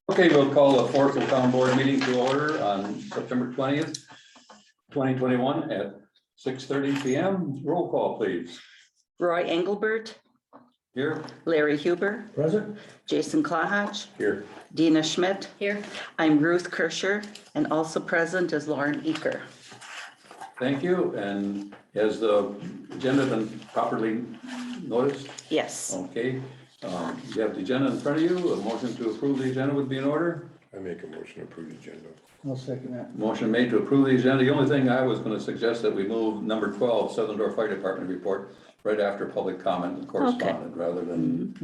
Okay, we'll call the Forestville Town Board meeting to order on September 20th, 2021 at 6:30 p.m. Roll call, please. Roy Engelbert, Here. Larry Huber, Present. Jason Clahach, Here. Dina Schmidt. Here. I'm Ruth Kirscher, and also present is Lauren Eaker. Thank you. And has the agenda been properly noticed? Yes. Okay. You have the agenda in front of you. A motion to approve the agenda would be in order. I make a motion to approve the agenda. I'll second that. Motion made to approve the agenda. The only thing I was going to suggest that we move number 12, Southern Door Fire Department report, right after public comment and correspondent, rather than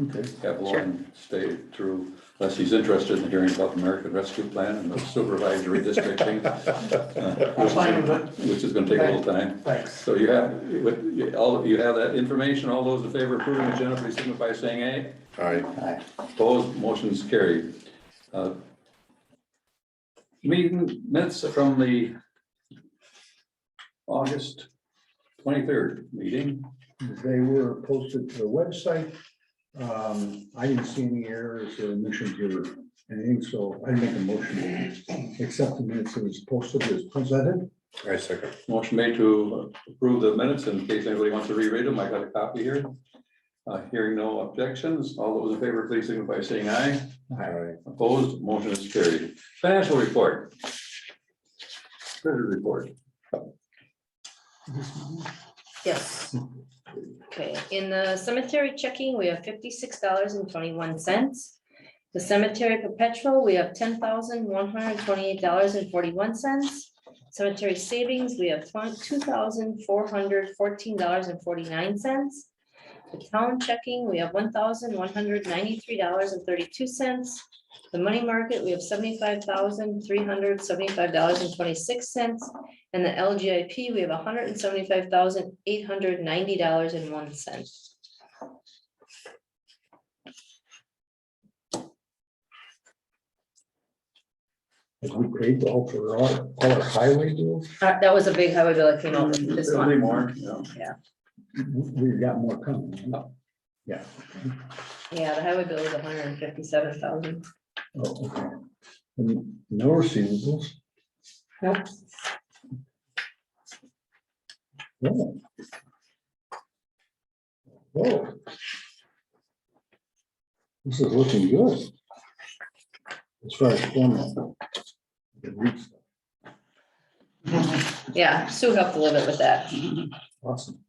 have Lauren stay through, unless he's interested in hearing about the American Rescue Plan and the Supervisor Redistricting, which is going to take a little time. Thanks. So you have, you have that information. All those in favor of approving the agenda, please signify by saying aye. Aye. Opposed, motion's carried. Meeting minutes from the August 23rd meeting. They were posted to the website. I didn't see any errors or omissions or anything, so I make a motion to accept the minutes that was posted as presented. I second. Motion made to approve the minutes in case anybody wants to reread them. I got a copy here. Hearing no objections, all those in favor, please signify by saying aye. Aye. Opposed, motion is carried. Financial report. Treasury report. Yes. Okay, in the cemetery checking, we have $56.21. The cemetery perpetual, we have $10,128.41. Cemetery savings, we have $2,414.49. The town checking, we have $1,193.32. The money market, we have $75,375.26. And the LGIP, we have $175,890.01. Have we paid all for all our highway bills? That was a big highway bill that came out this There'll be month. more, yeah. We've got more coming. Yeah. Yeah, the highway bill is $157,000. Oh, okay. And no receivables. Nope. Whoa. Whoa. This is looking good. As far as format. Yeah, Sue helped a little bit with that. Awesome.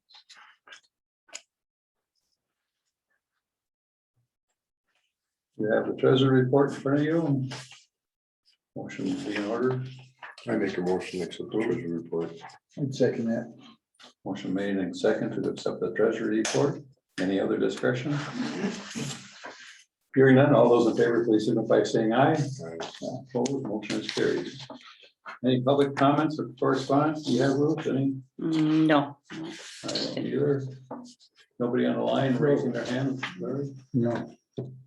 You have the treasury report in front of you. Motion to be in order. I make a motion to accept the treasury report. I'd second that. Motion made and second to accept the treasury report. Any other discussion? Hearing none, all those in favor, please signify by saying aye. Opposed, motion is carried. Any public comments or correspondence? Do you have, Ruth? Any? No. I don't either. Nobody on the line raising their hand? Larry? No,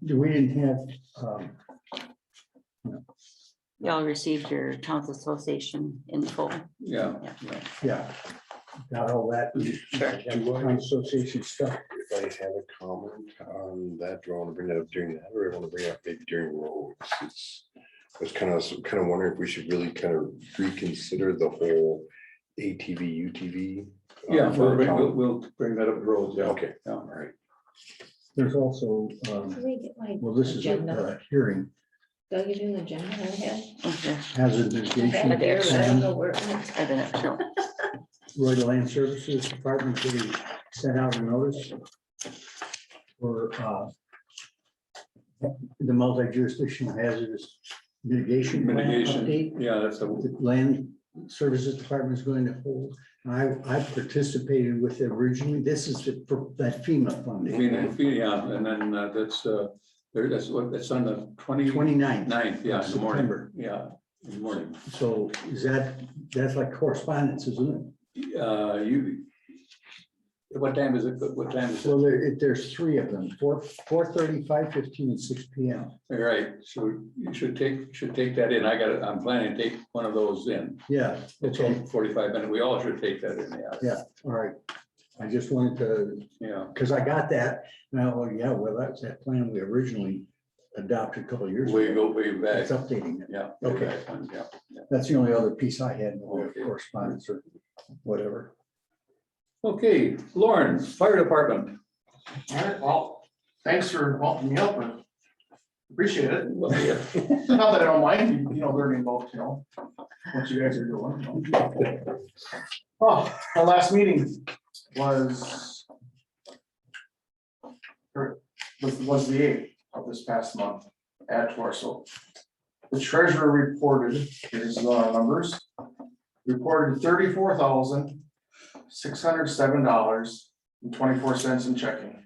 we didn't have, Y'all received your towns association info. Yeah. yeah, got all that. Town association stuff. If I have a comment on that, do I want to bring that up during that, or I want to bring it up maybe during roads? I was kind of wondering if we should really kind of reconsider the whole ATV, UTV. Yeah, for our town. we'll bring that up the road. Yeah. Okay, Yeah. all right. There's also, Can we get my well, this is agenda? a hearing, Doug, you doing the agenda I had? Okay. hazard I mitigation. had it there, but I don't plan. know where it went. I didn't know. Royal Land Services Department really sent out a notice for the multi-jurisdictional hazardous mitigation. plan Mitigation. update. Yeah, that's a. The Land Services Department is going to hold. I participated with it originally. This is for that FEMA funding. Yeah, and then that's that's on the 29th 29th, yeah, in the morning. September. Yeah, in the morning. So that's like correspondence, isn't it? What time is it? What time is it? So there's three of them, 4:30, 5:15, and 6 p.m. All right, so you should take that in. I'm planning to take one of those in. Yeah, It's okay, only 45 minutes. We all should take that in, yeah. yeah, all right. I just wanted to, Yeah, because I got that, now, yeah, well, that's that plan we originally adopted a couple of years We ago. go way back. It's updating it. Yeah. Okay. Yeah. That's the only other piece I had, no Okay. correspondence or whatever. Okay, Lauren, fire department. All right, well, thanks for helping me out, but appreciate it. Well, yeah. Not that I don't mind, learning about, what you guys are doing. Oh, our last meeting was the 8th of this past month at Forestville. The treasurer reported, here's the numbers, reported $34,607.24 in checking.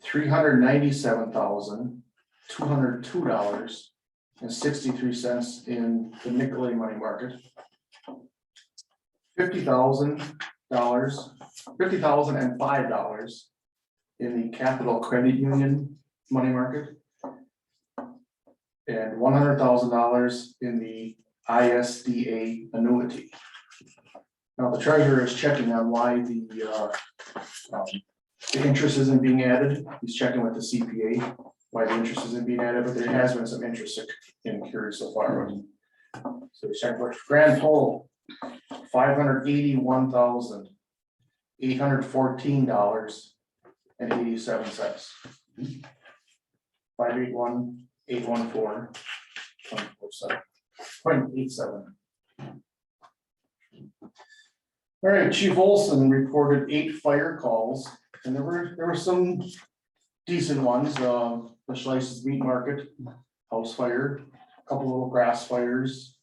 $397,202.63 in the Nicolay money market. $50,005 in the Capital Credit Union money market. And $100,000 in the ISDA annuity. Now, the treasurer is checking on why the interest isn't being added. He's checking with the CPA why the interest isn't being added, but there has been some interest incurred so far. So we checked with grand total, $581,814.87. 581,814.87. All right, Chief Olson reported 8 fire calls, and there were some decent ones. The Schleiss's Meat Market, house fire, a couple little grass fires.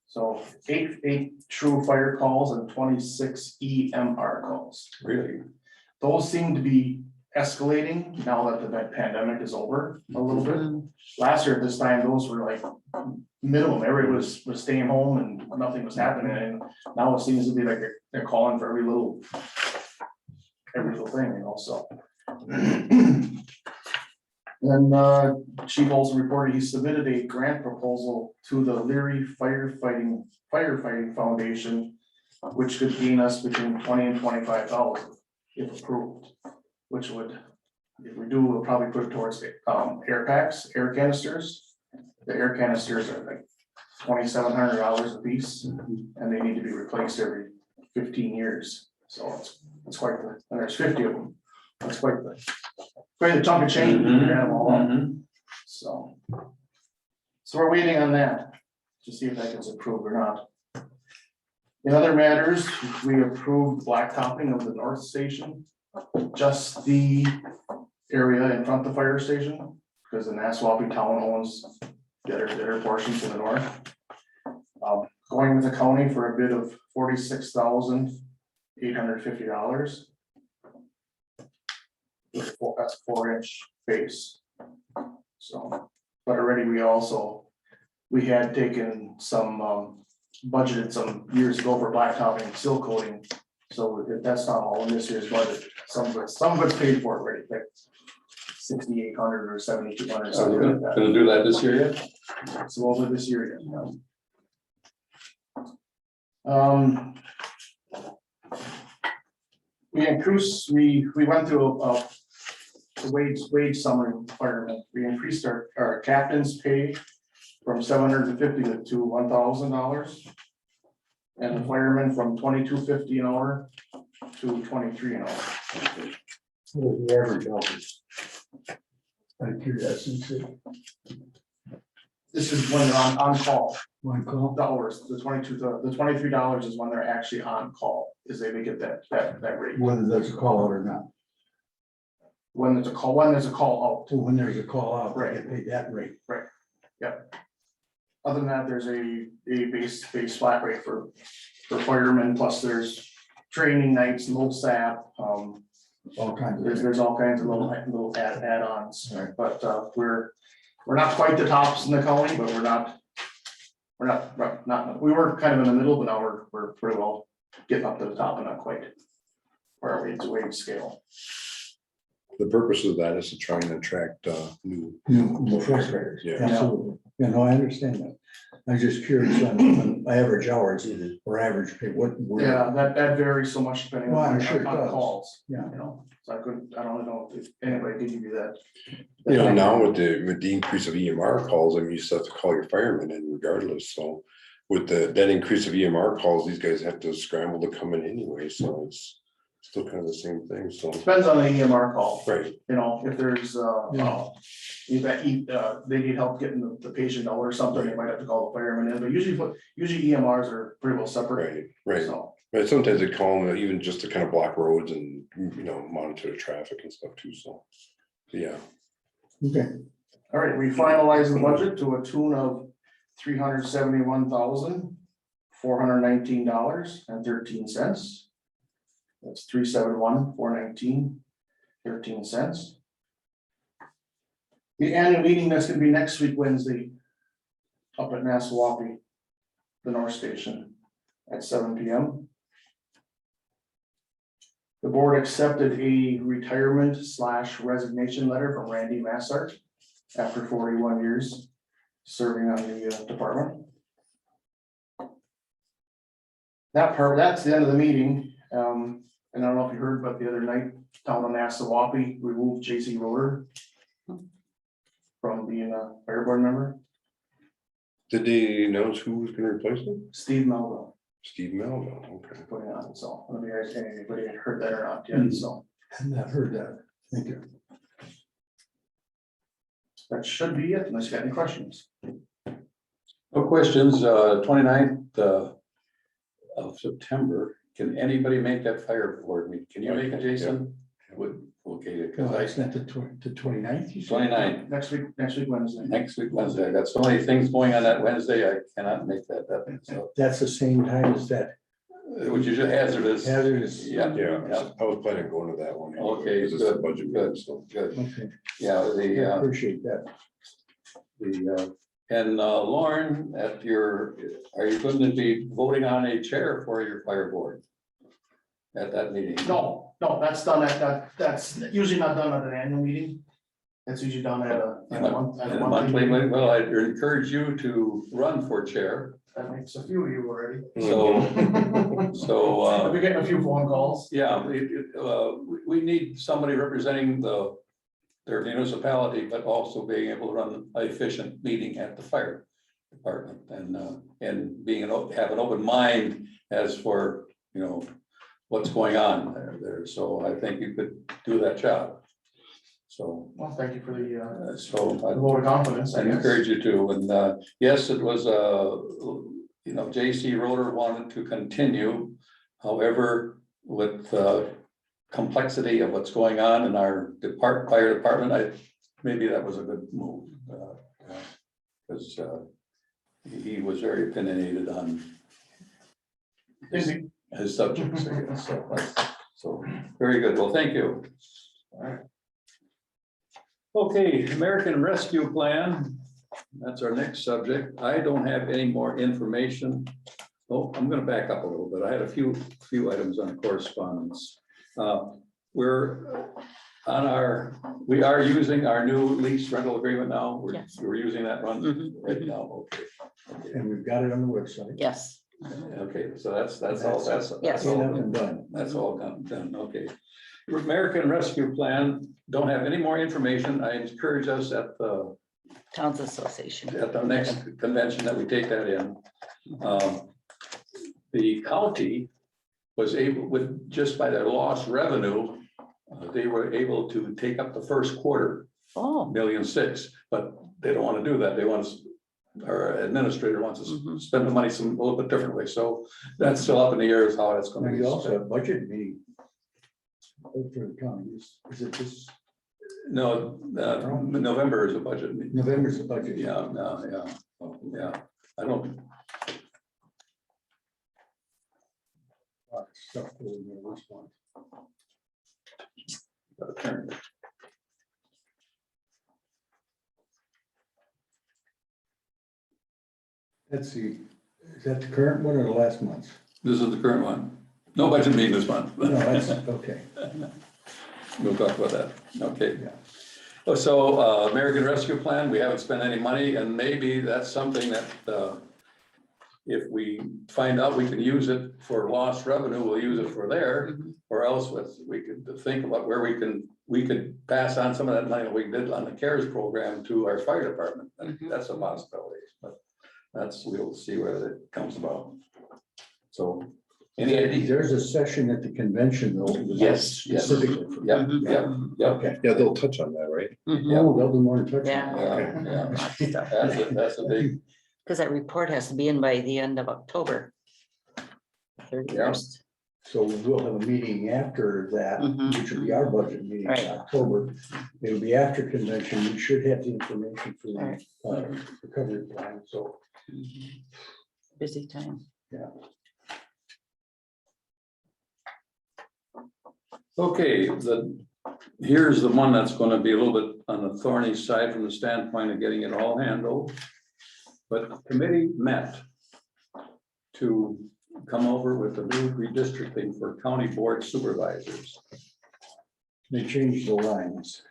So 8 true fire calls and 26 EMR calls. Really? Those seem to be escalating now that the pandemic is over a little bit. Last year at this time, those were like minimum. Everybody was staying home and nothing was happening. And now it seems to be like they're calling for every little thing, so. And Chief also reported he submitted a grant proposal to the Leary Firefighting Foundation, which could gain us between $20,000 and $25,000 if approved. Which would, if we do, we'll probably put it towards air packs, air canisters. The air canisters are like $2,700 a piece, and they need to be replaced every 15 years. So it's quite the, and there's 50 of them. That's quite the chunk of change. to add them all up. So we're waiting on that to see if that gets approved or not. In other matters, we approved blacktopping of the north station. Just the area in front of the fire station, because the Nassau town owns their portion to the north. Going with the county for a bid of $46,850. That's 4-inch base. So, but already we had taken some budgeted some years ago for blacktopping, seal coating. So if that's not all in this year's budget, some of it's paid for already, like 6,800 or 7,200. So we're gonna do that this year yet? So over this year, yeah. We went through a wage summary requirement. We increased our captain's pay from $750 to $1,000. And the firemen from $22.50 an hour to $23 an hour. What was the average hours? Out of curiosity. This is when they're on call, One call. the hours, the $23 is when they're actually on call, is they get that rate. Whether there's a call out or not. When there's a call out. So when there's a call out, they Right. get paid that rate. Other than that, there's a base flat rate for firemen, plus there's training nights, low SAP, All kinds of. there's all kinds of little add-ons. Right. But we're not quite the tops in the county, but we're not, we were kind of in the middle, but now we're pretty well getting up to the top and not quite where our wage scale. The purpose of that is to try and attract new. New first graders. Yeah. Absolutely. Yeah, no, I understand that. I was just curious on average hours or average pay, what? Yeah, that varies so much depending Well, I'm on sure it does. calls, Yeah. you know, so I don't know if anybody could give you that. You know, now with the increase of EMR calls, I mean, you still have to call your firemen in regardless, so. With that increase of EMR calls, these guys have to scramble to come in anyway, so it's still kind of the same thing, so. Depends on the EMR call. Right, You know, if there's, they need help getting the patient out or something, they might have to call the fireman in, but usually EMRs are pretty well separate. right. So, But sometimes they call them even just to kind of block roads and, you know, monitor the traffic and stuff too, so. Yeah, Okay, all right, we finalized the budget to a tune of $371,419.13. That's $371,419.13. The annual meeting, that's gonna be next week, Wednesday, up at Nassau, the North Station, at 7 p.m. The board accepted a retirement/resignation letter from Randy Massart after 41 years serving on the department. That's the end of the meeting. And I don't know if you heard, but the other night, town of Nassau removed J.C. Roder from being a fire board member. did they announce who was gonna replace him? Steve Melville Steve Melville, okay. putting on, so I don't know if anybody had heard that or not yet, so I've not heard that. Thank you. that should be it, unless you got any questions. No questions, 29th of September. Can anybody make that fire board meeting? Can you make it, Jason? Would, okay, because It's not the 29th, you said? 29th, Next week Wednesday. next week Wednesday. I got so many things going on that Wednesday, I cannot make that, so, That's the same time as that which is hazardous. hazardous. Yeah, Yeah, yeah, I was planning on going to that one. anyway, Okay, 'cause it's a good, budget good. meeting, so. good. Okay, Yeah, I the, appreciate that. and Lauren, are you going to be voting on a chair for your fire board? At that meeting? No, that's done that's usually not done at an annual meeting. That's usually done at a Monthly, meeting. well, I'd encourage you to run for chair, That makes a few of you already. so, I've been getting a few phone calls. yeah, we need somebody representing their municipality, but also being able to run an efficient meeting at the fire department and have an open mind as for, you know, what's going on there. So I think you could do that job. So, Well, thank you for the I vote of confidence, I guess. encourage you to, and yes, it was, you know, J.C. Roder wanted to continue. However, with complexity of what's going on in our fire department, maybe that was a good move. Because he was very opinionated on his subjects, I guess. So, very good. Well, thank you. All right. Okay, American Rescue Plan. That's our next subject. I don't have any more information. Oh, I'm gonna back up a little bit. I had a few items on correspondence. We are using our new lease rental agreement now. Yes. We're using that one Mhm, right now. Okay. And we've got it on the website. Yes. Okay, so that's all, that's Yes. all And done. That's all done, okay. American Rescue Plan, don't have any more information. I encourage us at the Towns Association. next convention that we take that in. The county was able, with, just by their lost revenue, they were able to take up the first quarter, Oh. 1.6 million, but they don't want to do that. They want us, our administrator wants us to Mhm. spend the money a little bit differently. So that's still up in the air as how that's going to And be we also spent. have budget meeting. For the county, is it this, No, November is a budget meeting. November's the budget? Yeah, no, yeah, I don't, Stuff going in this one. Let's see, is that the current one or the last month's? this is the current one. No budget meeting this month. No, that's, okay, We'll talk about that, okay. yeah. So, American Rescue Plan, we haven't spent any money, and maybe that's something that, if we find out we can use it for lost revenue, we'll use it for there. Or else we could think about where we could pass on some of that money that we did on the CARES program to our fire department. That's a possibility, but we'll see where it comes about. So, any idea? There's a session at the convention though. Yes, yes. Specifically. for Yeah, that. yeah, yeah. Okay. Yeah, they'll touch on that, right? Oh, they'll do more than touch. Yeah. on Yeah, that. yeah. That's a big, Because that report has to be in by the end of October. 31st. So we'll have a meeting after that, Mhm. which will be our budget meeting in Right. October. It'll be after convention. We should have the information for the Right. recovery plan, so. Busy time. okay, here's the one that's gonna be a little bit on the thorny side from the standpoint of getting it all handled. But the committee met to come over with a new redistricting for county board supervisors. They changed the lines.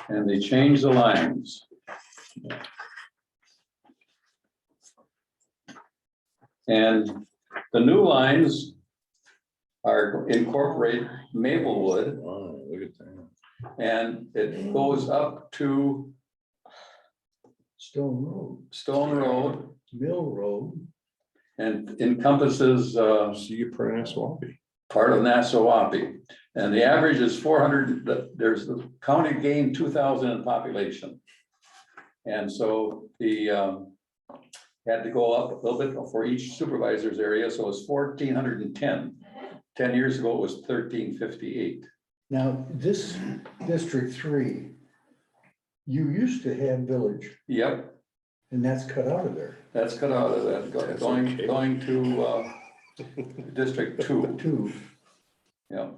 And they changed the lines. And the new lines are incorporate Maplewood, Wow, look at that. and it goes up to Stone Road, Stone Road Mill Road. and encompasses So you put in Swampy. part of Nassau. And the average is 400, there's the county gained 2,000 in population. And so the had to go up a little bit for each supervisor's area, so it's 1,410. 10 years ago, it was 1,358. Now, this District 3, you used to have village, Yep, and that's cut out of there. that's cut out of that, That's going okay. going to District 2. Two. Yeah,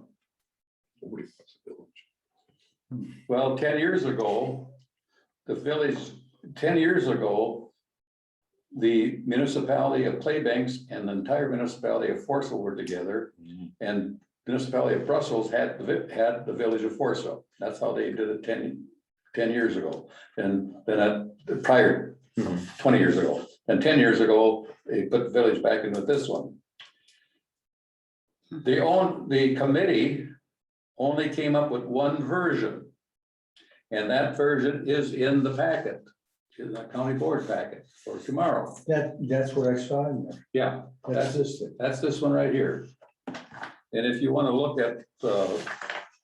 Nobody wants a village. well, 10 years ago, the village, 10 years ago, the municipality of Playbanks and the entire municipality of Forestville were together, and municipality of Brussels had the village of Forestville. That's how they did it 10 years ago. And then prior, 20 years ago, and 10 years ago, they put the village back in with this one. The committee only came up with one version. And that version is in the packet, in the county board packet for tomorrow. That's what I saw in there. Yeah, That's this thing. that's this one right here. And if you want to look at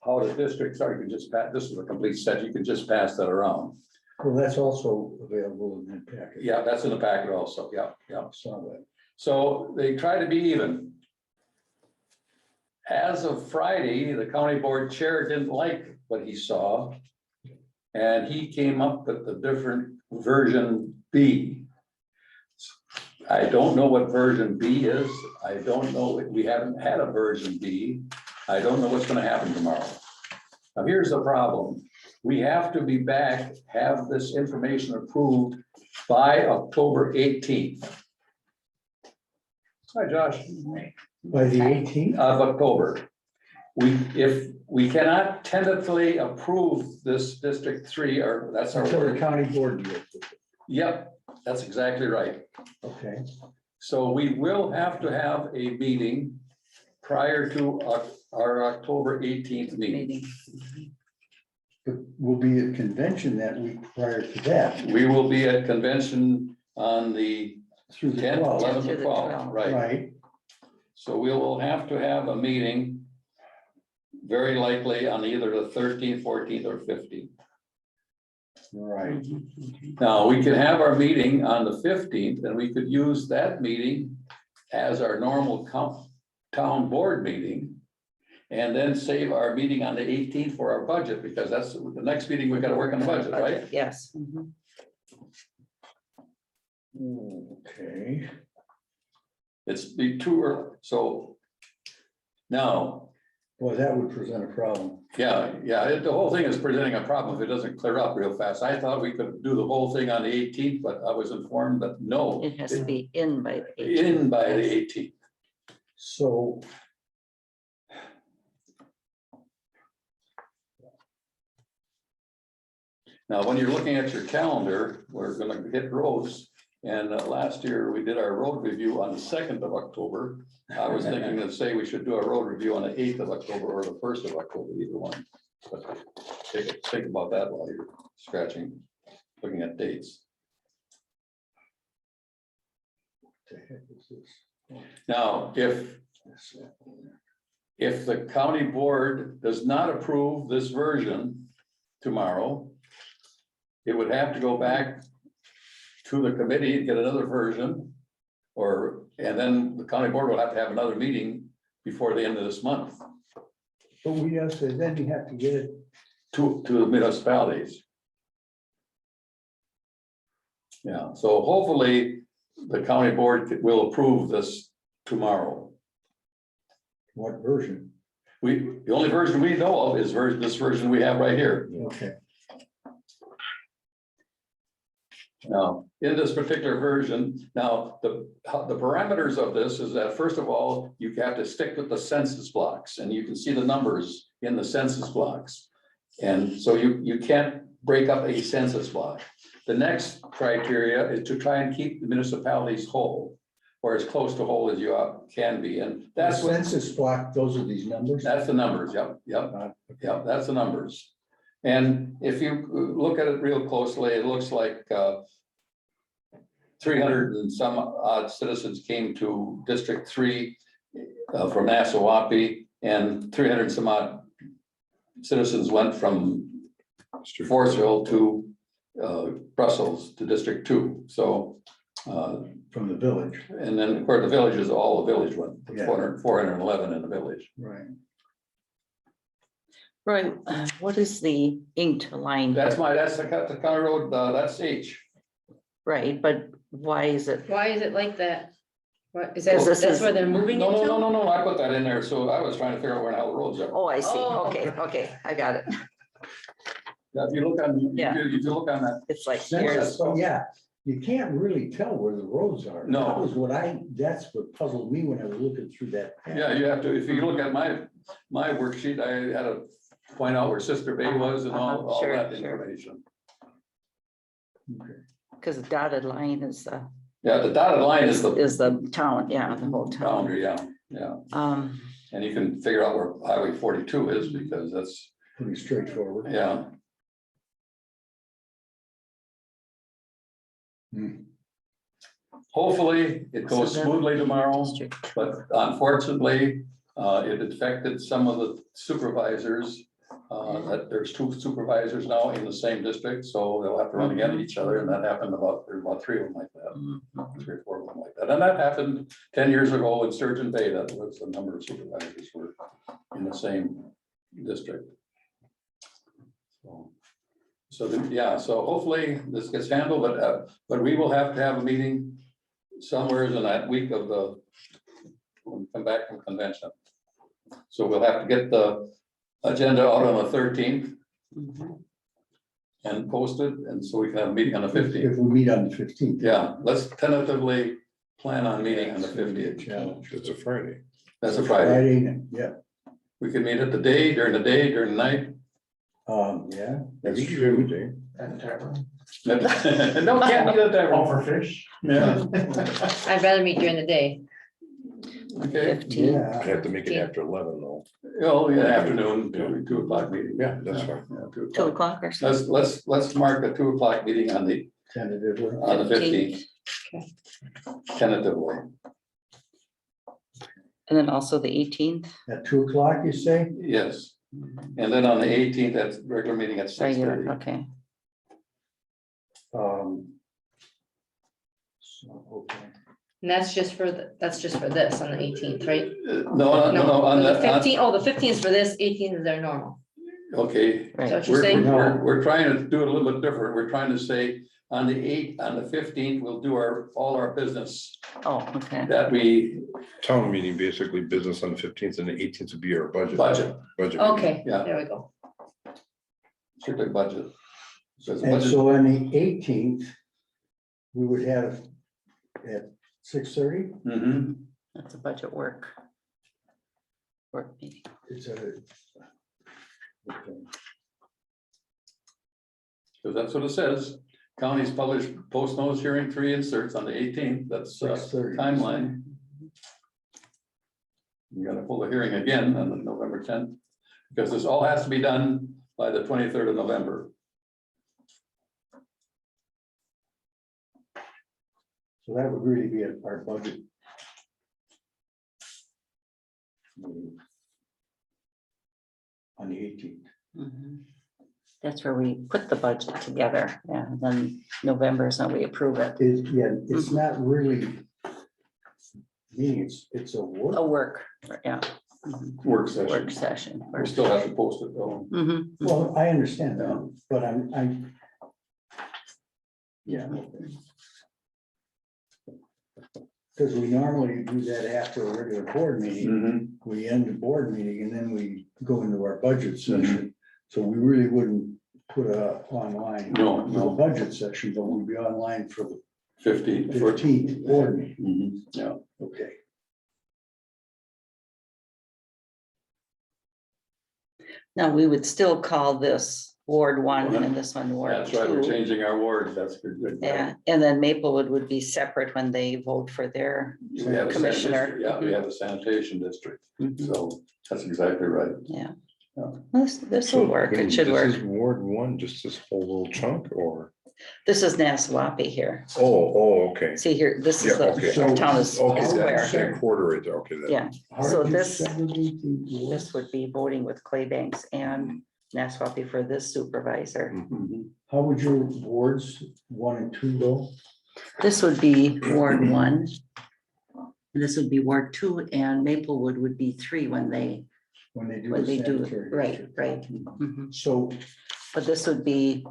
how the districts are, you can just pass, this is a complete set, you can just pass that around. Well, that's also available in that package. Yeah, that's in the packet also, yeah, yeah. I saw that. So they try to be even. As of Friday, the county board chair didn't like what he saw. And he came up with the different version B. I don't know what version B is. I don't know, we haven't had a version B. I don't know what's gonna happen tomorrow. Now, here's the problem. We have to be back, have this information approved by October 18th. Hi, Josh. By the 18th? Of October. If we cannot tentatively approve this District 3, or that's our Until the word. county board deals with it. Yep, that's exactly right. Okay. So we will have to have a meeting prior to our October 18th meeting. Meeting. But we'll be at convention that week prior to that, We will be at convention on the through the 10th, 12th. 11th, Through or the 12th, 12th. right? Right, So we will have to have a meeting very likely on either the 13th, 14th, or 15th. right. Now, we could have our meeting on the 15th, and we could use that meeting as our normal town board meeting. And then save our meeting on the 18th for our budget, because that's the next meeting, we've got to work on the budget, right? Yes. Okay. It's be too early, so. Now, Well, that would present a problem. yeah, the whole thing is presenting a problem if it doesn't clear up real fast. I thought we could do the whole thing on the 18th, but I was informed that no. It has to be in by the 18th. In by the 18th. So Now, when you're looking at your calendar, we're gonna hit roads. And last year, we did our road review on the 2nd of October. I was thinking to say we should do a road review on the 8th of October or the 1st of October, either one. But think about that while you're scratching, looking at dates. The heck is this? Now, if the county board does not approve this version tomorrow, it would have to go back to the committee and get another version, and then the county board will have to have another meeting before the end of this month But we also, then you have to get it, to the municipalities. Yeah, so hopefully the county board will approve this tomorrow. what version? The only version we know of is this version we have right here. Okay, Now, in this particular version, now, the parameters of this is that, first of all, you have to stick with the census blocks, and you can see the numbers in the census blocks. And so you can't break up a census block. The next criteria is to try and keep the municipalities whole, or as close to whole as you can be, and the that's what, census block, those are these numbers? that's the numbers, yep, that's the numbers. And if you look at it real closely, it looks like 300 and some odd citizens came to District 3 from Nassau, and 300 and some odd citizens went from Forestville to Brussels to District 2. So, From the village, and then of course the villages, all the village went, Yeah. 411 in the village. right? Right, what is the inked line? That's here? that's the county road, that's H. Right, but why is it? Why is it like that? What, is Because that, this that's is- where they're moving No, into? no, I put that in there, so I was trying to figure out where the hell the roads are. Oh, I see. Oh. Okay, I got it. Now, if you look on, Yeah. if you look on that, It's like Census. here's, So, yeah, you can't really tell where the roads are. No. That was that's what puzzled me when I was looking through that. yeah, you have to, if you look at my worksheet, I had to point out where Sister Bay was and all Sure, that sure. information. Okay. because the dotted line is Yeah, the dotted line is the the town, yeah, the whole town. boundary, yeah. Um, And you can figure out where Highway 42 is, because that's, Pretty straightforward. yeah. Hmm. Hopefully, it goes so smoothly tomorrow, district. but unfortunately, it affected some of the supervisors. That there's 2 supervisors now in the same district, so they'll have to run against each other, and that happened there's about 3 of them like that. Mhm. 3 or 4 of them like that, and that happened 10 years ago in Sturgeon Bay. That was the number of supervisors were in the same district. So hopefully this gets handled, but we will have to have a meeting somewhere in that week of when we come back from convention. So we'll have to get the agenda out on the 13th Mhm. and posted, and so we can have a meeting on the 15th. If we meet on the 15th. Yeah, let's tentatively plan on meeting on the 15th. Challenge. It's a Friday. That's a Friday. Friday, yeah, We can meet at the day, during the night. yeah. That's true, Dave. And tavern. No, can't meet at that. Oh, for fish? Yeah, I'd rather meet during the day. okay. 15. I Yeah, have to make it after 11 though. Oh, yeah, afternoon, 2 o'clock meeting. Yeah, that's fine. Yeah, 2 2 o'clock. o'clock or something. Let's mark a 2 o'clock meeting on the tentatively. 15th. Tentatively, And then also the 18th. At 2 o'clock, you say? yes. And then on the 18th, that's regular meeting at Regular, 6:30. okay. So, okay. And that's just for this on the 18th, right? No, on The the, 15th, oh, the 15th is for this, 18th is their normal. okay. Is that Right. what you're saying? We're trying to do it a little bit different. We're trying to say on the 15th, we'll do all our business Oh, okay. that we Town meeting, basically business on the 15th and the 18th would be our budget. budget, Budget. Okay, Yeah. there we go. strictly budget. So it's And budget, so on the 18th, we would have at 6:30, mhm. That's a budget work. Work meeting. it's a. Okay. Because that's what it says, Counties published post notice hearing 3 inserts on the 18th. That's 6:30. timeline. You gotta pull the hearing again on November 10th, because this all has to be done by the 23rd of November. So that would really be our budget. On the 18th. Mhm. That's where we put the budget together, yeah, and then November is when we approve it. It's not really. Meeting, it's a A work. work, yeah. Mhm. Work session. Work session. We still have to post it though. Mhm. Well, I understand that, but I'm. Yeah. Because we normally do that after a regular board meeting. Mhm. We end the board meeting and then we go into our budget session. So we really wouldn't put online. No, For the no. budget session, but we'd be online for the 15th. 15th board meeting. Mhm. Yeah. Okay. Now, we would still call this Ward 1 and this one Ward That's right, we're 2. changing our wards. That's good. Yeah, and then Maplewood would be separate when they vote for their We have a commissioner. sanitation- Yeah, we have a sanitation district, Mhm. so that's exactly right. Yeah. Yeah. This will work, it should This work. is Ward 1, just this whole little chunk, or? This is Nassau here. Okay. See here, this is Yeah, okay. the town is Okay, square that's here. that quarter right there, okay. that- Yeah, How So did you this- segregate the wards? this would be voting with Claybanks and Nassau for this supervisor. Mhm. How would your wards 1 and 2 go? This would be Ward 1. This would be Ward 2, and Maplewood would be 3 when they When they do. When the they do, sanitary right, district? right. Mhm. So, But this would be,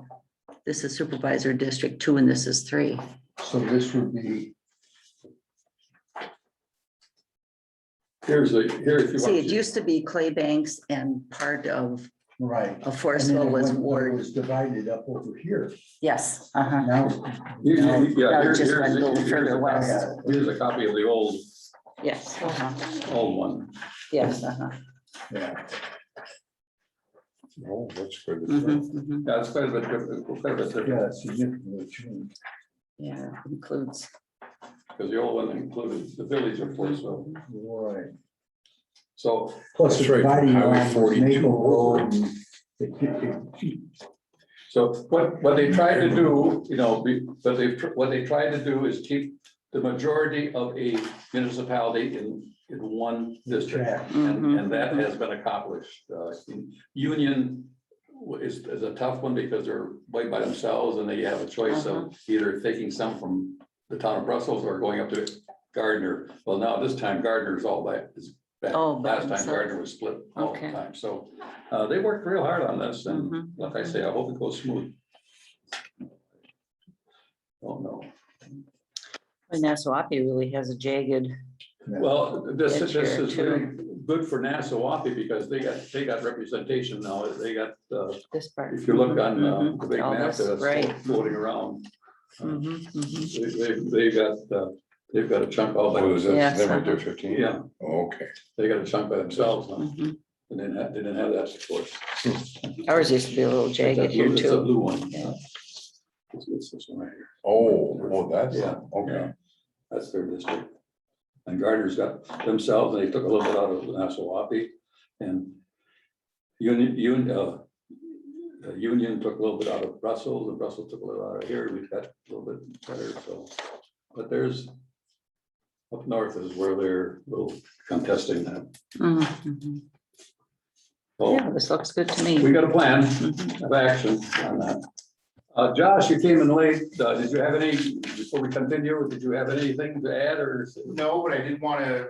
this is Supervisor District 2 and this is 3. so this would be, Here, if you See, it want. used to be Claybanks and part of right. Forestville And was then when it Ward, was divided up over here. yes, uh-huh. Now. Yeah, Now here's just went a little here's further a copy- west. Here's a copy of the old Yes, uh-huh, one. yes, uh-huh. Yeah. Oh, that's good. Mhm, mhm. Yeah, it's quite a bit different, quite a bit different, Yeah, it's significantly changed. Yeah, includes, because the old one included the village of Forestville. Right. So, Plus That's the right, dividing Highway line was 42 Maple over. Road. And so what they tried to do, you know, what they tried to do is keep the majority of a municipality in one district. track. And that has been accomplished. Union is a tough one because they're way by themselves and they have a choice of either taking some from the town of Brussels or going up to Gardner. Well, now this time Gardner's all that is back. Oh, by Last time themselves. Gardner was split all the Okay. time. So they worked real hard on this and Mhm. like I say, I hope it goes smooth. Oh, no. Nassau really has a jagged, Well, this It's here, is too. very good for Nassau because they got representation now. They got, this part. if you look on Mhm. the big All map this, that's right. floating around. Mhm, mhm. They've got a chunk all by Oh, is themselves. Yes, that them right there, uh-huh. 15? Yeah, Okay. they got a chunk by themselves now. Mhm. And they didn't have that before. Ours used to be a little jagged here It's a too. blue one. Yeah. It's this one right here. Oh, that's, Yeah. okay. That's their district. And Gardner's got themselves, and they took a little bit out of Nassau and Union took a little bit out of Brussels, and Brussels took a little out of here. We've got a little bit better, so. But there's, up north is where they're a little contesting that. Mhm, mhm. So Yeah, this looks good to we me. got a plan Mhm. of action on that. Josh, you came in late. Did you have any, before we continue, did you have anything to add or? No, but I did want to,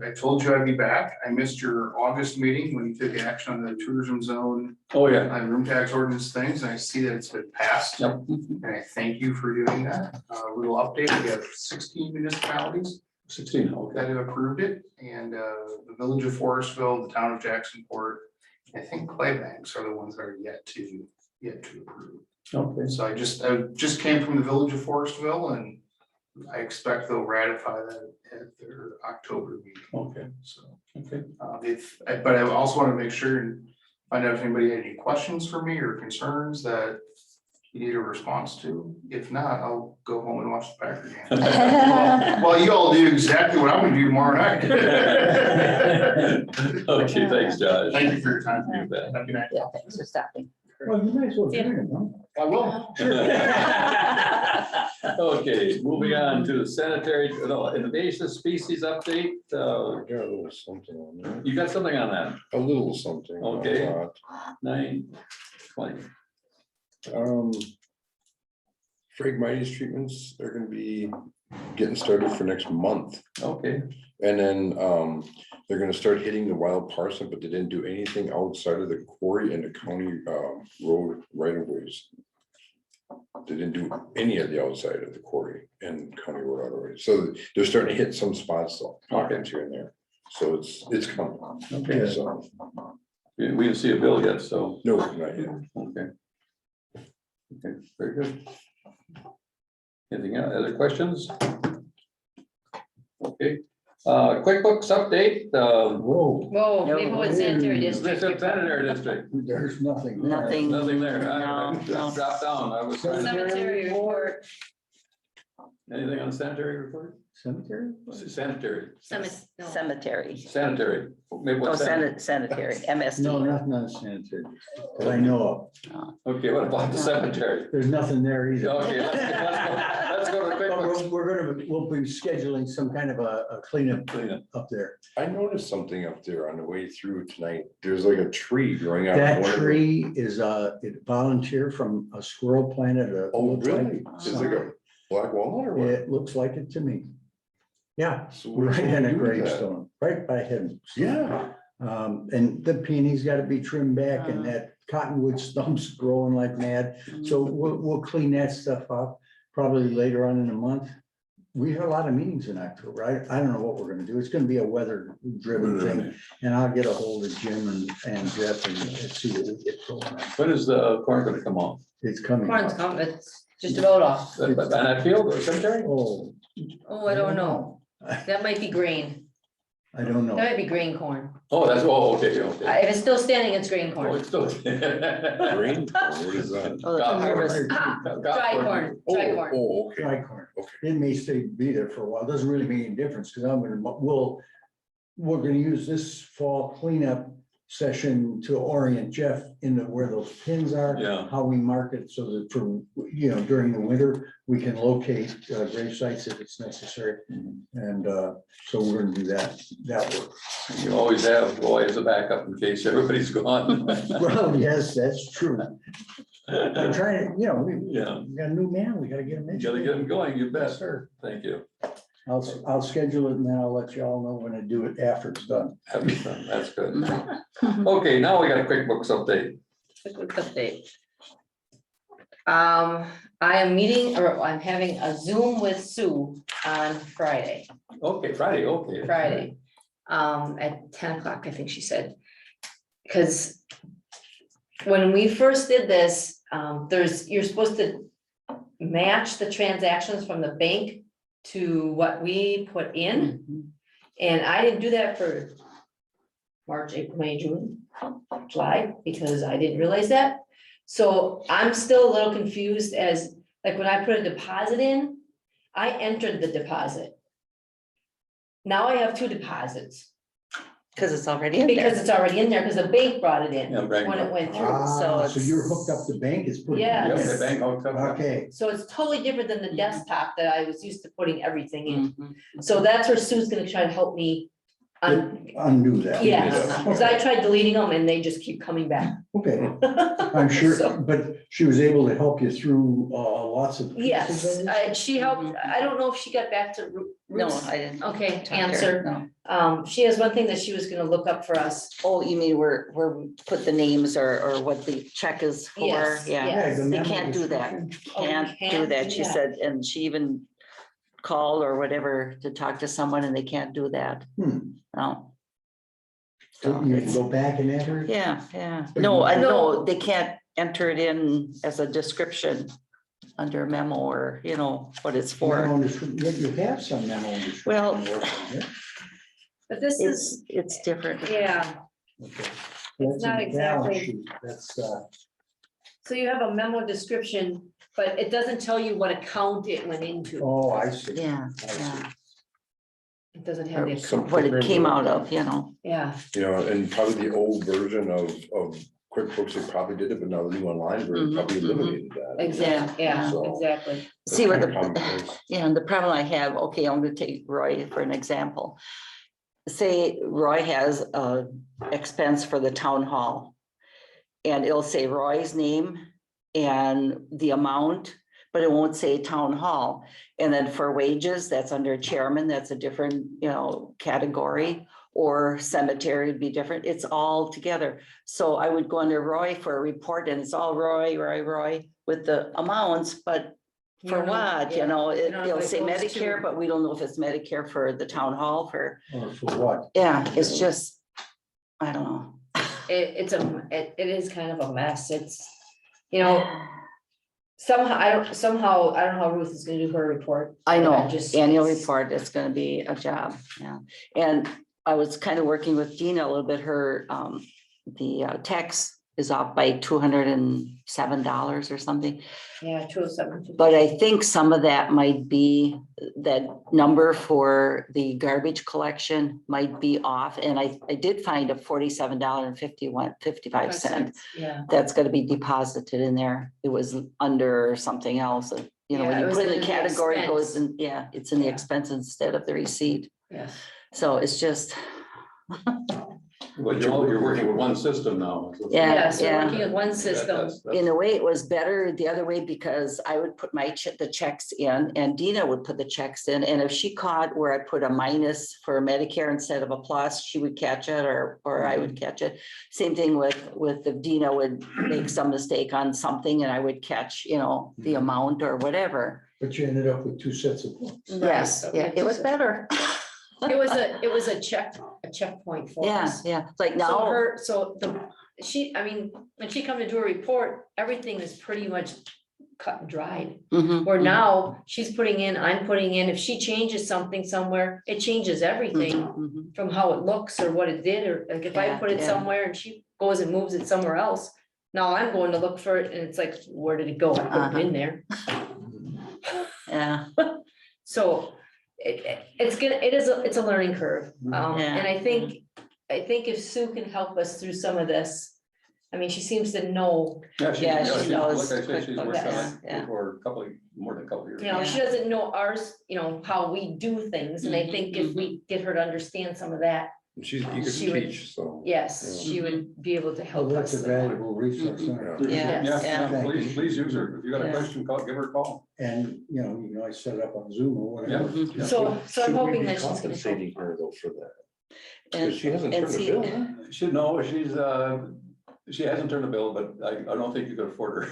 I told you I'd be back. I missed your August meeting when you took action on the tourism zone Oh, yeah. room tax ordinance things, and I see that it's been passed. Yep. Mhm. And I thank you for doing that. Little update, we have 16 municipalities 16, okay. that have approved it, and the village of Forestville, the town of Jacksonport, I think Claybanks are the ones that are yet to approve. Okay. So I just came from the village of Forestville, and I expect they'll ratify that at their October meeting. Okay, So, okay. but I also want to make sure and find out if anybody had any questions for me or concerns that you need a response to? If not, I'll go home and watch the Packer game. Well, you all do exactly what I'm gonna do tomorrow night. Okay, thanks, Josh. Thank you for your time. You bet. Have a good night. Yeah, thanks for stopping. Well, you might as well join them, huh? I will. Okay, moving on to sanitary, no, invasive species update. I got a little something on that, You got something on that? a little something. on Okay. that. 9:20. Phragmites treatments are gonna be getting started for next month. Okay, And then they're gonna start hitting the wild parsnip, but they didn't do anything outside of the quarry and the county road right of ways. They didn't do any of the outside of the quarry and county road right of ways. So they're starting to hit some spots though, pockets here and there. So it's coming. okay. So, We didn't see a bill yet, so, no, not yet. okay. Okay, very good. Anything else, other questions? Okay, QuickBooks update, Whoa, Whoa, Maplewood Sanitary District. sanitary district, there's nothing. there. Nothing. nothing there. No, no. Dropped down, I was trying to, Cemetery report, anything on the sanitary report? Cemetery? Sanitary, no. Cemetery. sanitary. Maybe Oh, what's that? sanitary, No, MSD. nothing on sanitary, that I know Okay, what about the cemetery? of. There's nothing there either. Okay, let's go to But QuickBooks. we'll be scheduling some kind of a cleanup Cleanup. up there. I noticed something up there on the way through tonight. There's like a tree growing out. of That one of the- tree is a volunteer from a squirrel planet. Oh, really? Is it like a black walnut or what? It looks like it to me. Yeah, So what right is in a it do with that? gravestone, right by him. Yeah. And the peonies gotta be trimmed back and that cottonwood stump's growing like mad. So we'll clean that stuff up probably later on in the month. We have a lot of meetings in October. I don't know what we're gonna do. It's gonna be a weather driven thing. And I'll get a hold of Jim and Jeff and see what we get going on. When is the corn gonna come off? It's coming. Corn's coming, it's just about off. On that field or cemetery? Oh, Oh, I don't know. That might be grain. I don't That know. might be grain corn. Oh, that's, oh, okay, okay. If it's still standing, it's grain Oh, corn. it's still. Green? What is that? Oh, the Got harvest. Ah, Dry corn, dry corn. Oh, okay. Dry corn. Okay. It may stay be there for a while. Doesn't really make any difference because we're gonna use this fall cleanup session to orient Jeff into where those pins are. Yeah. How we mark it so that for, during the winter, we can locate grave sites if it's necessary. Mhm. And so we're gonna do that work. You always have Roy as a backup in case everybody's gone. Well, yes, that's true. I'm trying to, we Yeah, got a new man, we gotta get him in. you gotta get them going, you Yes, bet. sir. Thank you. I'll schedule it and then I'll let you all know when I do it after it's done. That'd be fun. That's good. Okay, now we got a QuickBooks update. Quick update. I am meeting, or I'm having a Zoom with Sue on Friday. Okay, Friday. At 10 o'clock, I think she said. Because when we first did this, you're supposed to match the transactions from the bank to what we put in. And I didn't do that for March, April, May, June, July, because I didn't realize that. So I'm still a little confused as, like, when I put a deposit in, I entered the deposit. Now I have two deposits Because it's already in there. because it's already in there, because the bank brought it in Yeah, bank when it brought went through. So you're hooked up to bank is putting. Yeah. Yep, the bank hooked up. Okay, So it's totally different than the desktop that I was used to putting everything in. Mhm. So that's where Sue's gonna try to help me. undo that. Yes, because I tried deleting them and they just keep coming back. Okay, I'm sure, So- but she was able to help you through lots of. pieces Yes, of it? she helped. I don't know if she got back to No, Ruth's. I didn't. Okay, talk to her, answer. no. She has one thing that she was gonna look up for us. Oh, you mean where we put the names or what the check is for? Yes, Yeah, yes. the they memo can't do that. description. Oh, we Can't do can't that, do she that. said, and she even called or whatever to talk to someone and they can't do that. No. So So you it's- go back and enter it? Yeah. No, I know, they can't enter it in as a description under memo or, what it's for. Memo description, yet you have some memo description. Well- working, yeah? But this is, It's different. yeah, Okay. It's That's a not balance exactly- sheet. That's, So you have a memo description, but it doesn't tell you what account it went into. Oh, I see. Yeah, I see. yeah. It doesn't have the Some account, What it programs came are- out of, you know. yeah, You know, and probably the old version of QuickBooks, it probably did it, but now the new online version Mhm, probably mhm. eliminated that. exactly, yeah, So- exactly. That's See where kind of the, commonplace. yeah, and the problem I have, okay, I'm gonna take Roy for an example. Say Roy has a expense for the town hall. And it'll say Roy's name and the amount, but it won't say town hall. And then for wages, that's under chairman, that's a different, you know, category. Or cemetery would be different, it's all together. So I would go under Roy for a report and it's all Roy with the amounts, but You for don't know, what, yeah. you know, You don't know it'll if it say goes Medicare, to- but we don't know if it's Medicare for the town hall for, Or for what? yeah, it's just, I don't know. It is kind of a mess, it's, you know, somehow, I don't know how Ruth is gonna do her report. I know, Just annual it's- report, it's gonna be a job, yeah. And I was kind of working with Gina a little bit, her, the tax is off by $207 or something. Yeah, 207. But I think some of that might be, that number for the garbage collection might be off. And I did find a $47.55. Yeah. That's gonna be deposited in there. It was under something else, you know, Yeah, when it you was put in the under the category, it goes expense. in, yeah, it's in the Yeah. expense instead of the receipt. Yes. So it's just, But you're working with one system now. Yeah, Yes, we're yeah. working with one system. in a way, it was better the other way because I would put the checks in and Dina would put the checks in. And if she caught where I put a minus for Medicare instead of a plus, she would catch it or I would catch it. Same thing with if Dina would make some mistake on something and I would catch, you know, the amount or whatever. But you ended up with two sets of books. Yes, Right, yeah, it was better. It was a checkpoint for Yeah, us. yeah, like So now, I mean, when she come to do a report, everything is pretty much cut and dried. mhm, Where mhm, now she's putting in, I'm putting in, if she changes something somewhere, it changes everything mhm. from how it looks or what it did, or like if I Yeah, put it yeah. somewhere and she goes and moves it somewhere else. Now I'm going to look for it and it's like, where did it go? I put it in there. Yeah, So it's a learning curve. Yeah, And I think if Sue can help us through some of this, I mean, she seems to know, Yeah, she knows Like I said, she's worked on QuickBooks, yeah. it for more than a couple of years. you know, she doesn't know ours, you know, how we do things. And I Mhm, think if we get her to understand some of that, And she's eager She to would- teach, so. yes, she would be able to Well, help that's us. a valuable resource. Mhm. there. Yeah. Yeah, Yeah, yeah. please use her. If you got a Yeah. question, give her a call. And, you know, you can always set it up on Zoom or whatever. Mhm. Yeah. So I'm Should we hoping be that she's gonna help. compensating her though for that? And- Because she hasn't and turned a see- bill, huh? Should know, she hasn't turned a bill, but I don't think you could afford her.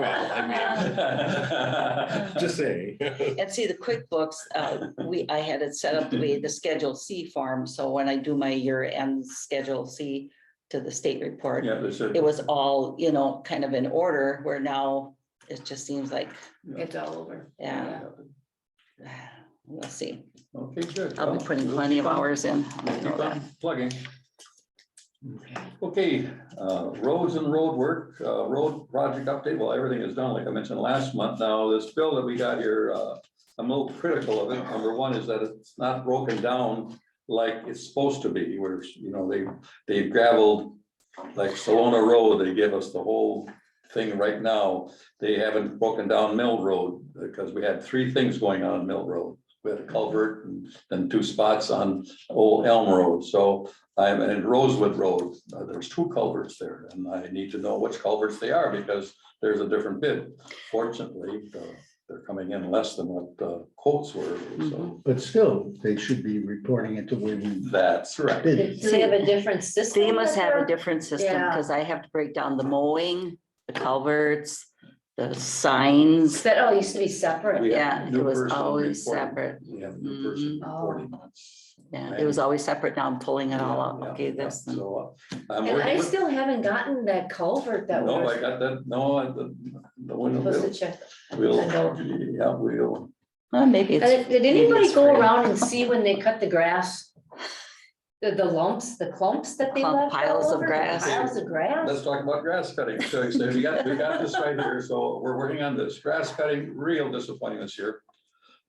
Well, I mean, just saying. And see, the QuickBooks, I had it set up the way the Schedule C form, so when I do my year-end Schedule C to the state report, Yeah, they said. it was all, you know, kind of in order, where now it just seems like, It's all over. yeah, we'll see. Okay, good. I'll be putting plenty of hours in. I know Keep that. on plugging. Okay, roads and road work, road project update. Well, everything is done, like I mentioned last month. Now, this bill that we got here, I'm a little critical of it. Number one is that it's not broken down like it's supposed to be, where, you know, they've gravelled like Salona Road, they give us the whole thing right now. They haven't broken down Mill Road, because we had 3 things going on Mill Road. We had a culvert and then 2 spots on Old Elm Road. So I'm in Rosewood Road, there's 2 culverts there, and I need to know which culverts they are, because there's a different bid. Fortunately, they're coming in less than what the quotes were, so But still, they should be reporting it the way we that's right. did. Do they have a different system? They must have a that different system, Yeah. because I have to break down the mowing, the culverts, the they're- signs. That all used to be separate. We have Yeah, new it was person always reporting. separate. We have a new person Mhm. reporting. Yeah, it was always separate. Now I'm pulling it all out. Yeah, Okay, yeah, this. and- So I'm And working I with. still haven't gotten that culvert that No, was I got that, no, the window supposed to will, check. will, I know. yeah, we'll. Maybe it's. Did maybe anybody it's go free. around and see when they cut the grass? The lumps, the clumps that they Clump left. piles all of over, grass. Piles of grass. Let's talk about grass cutting. So we got this right here. So we're working on this. Grass cutting, real disappointing this year.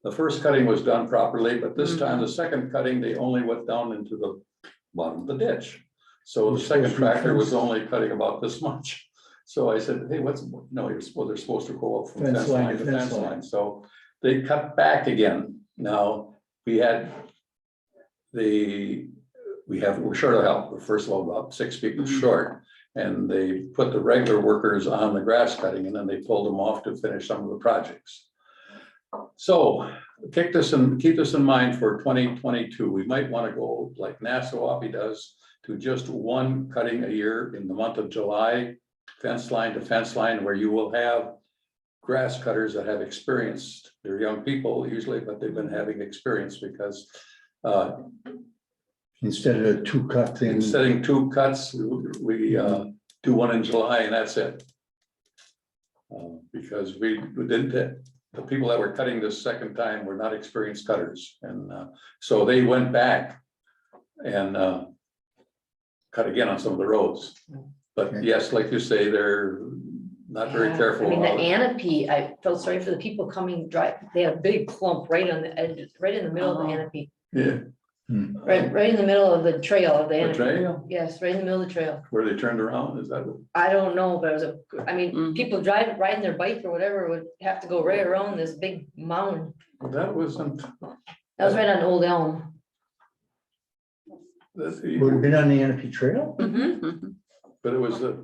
The first cutting was done properly, but this time the second cutting, they only went down into the bottom of the ditch. So the second tractor was only cutting about this much. So I said, hey, no, they're supposed to go up from fence line to fence line. So they cut back again. Now, we're short of help. We're first of all about 6 people short. And they put the regular workers on the grass cutting and then they pulled them off to finish some of the projects. So keep this in mind for 2022. We might want to go like Nassau does to just one cutting a year in the month of July, fence line to fence line, where you will have grass cutters that have experienced. They're young people usually, but they've been having experience because Instead of 2 cut things. instead of 2 cuts, we do one in July and that's it. Because we didn't. The people that were cutting this second time were not experienced cutters. And so they went back and cut again on some of the roads. But yes, like you say, they're not very Yeah, careful. I mean, the about it. canopy, I felt sorry for the people coming drive, they had a big clump right on the edge, right in the middle of the canopy. Yeah, Right in the middle of the trail of the the canopy. trail Yes, right in the middle of the trail. where they turned around, is that? I don't know, but it was I mean, Mhm. people riding their bike or whatever would have to go right around this big mound. That wasn't. That was right on Old Elm. Would have been on the NP Trail? Mhm. But it was it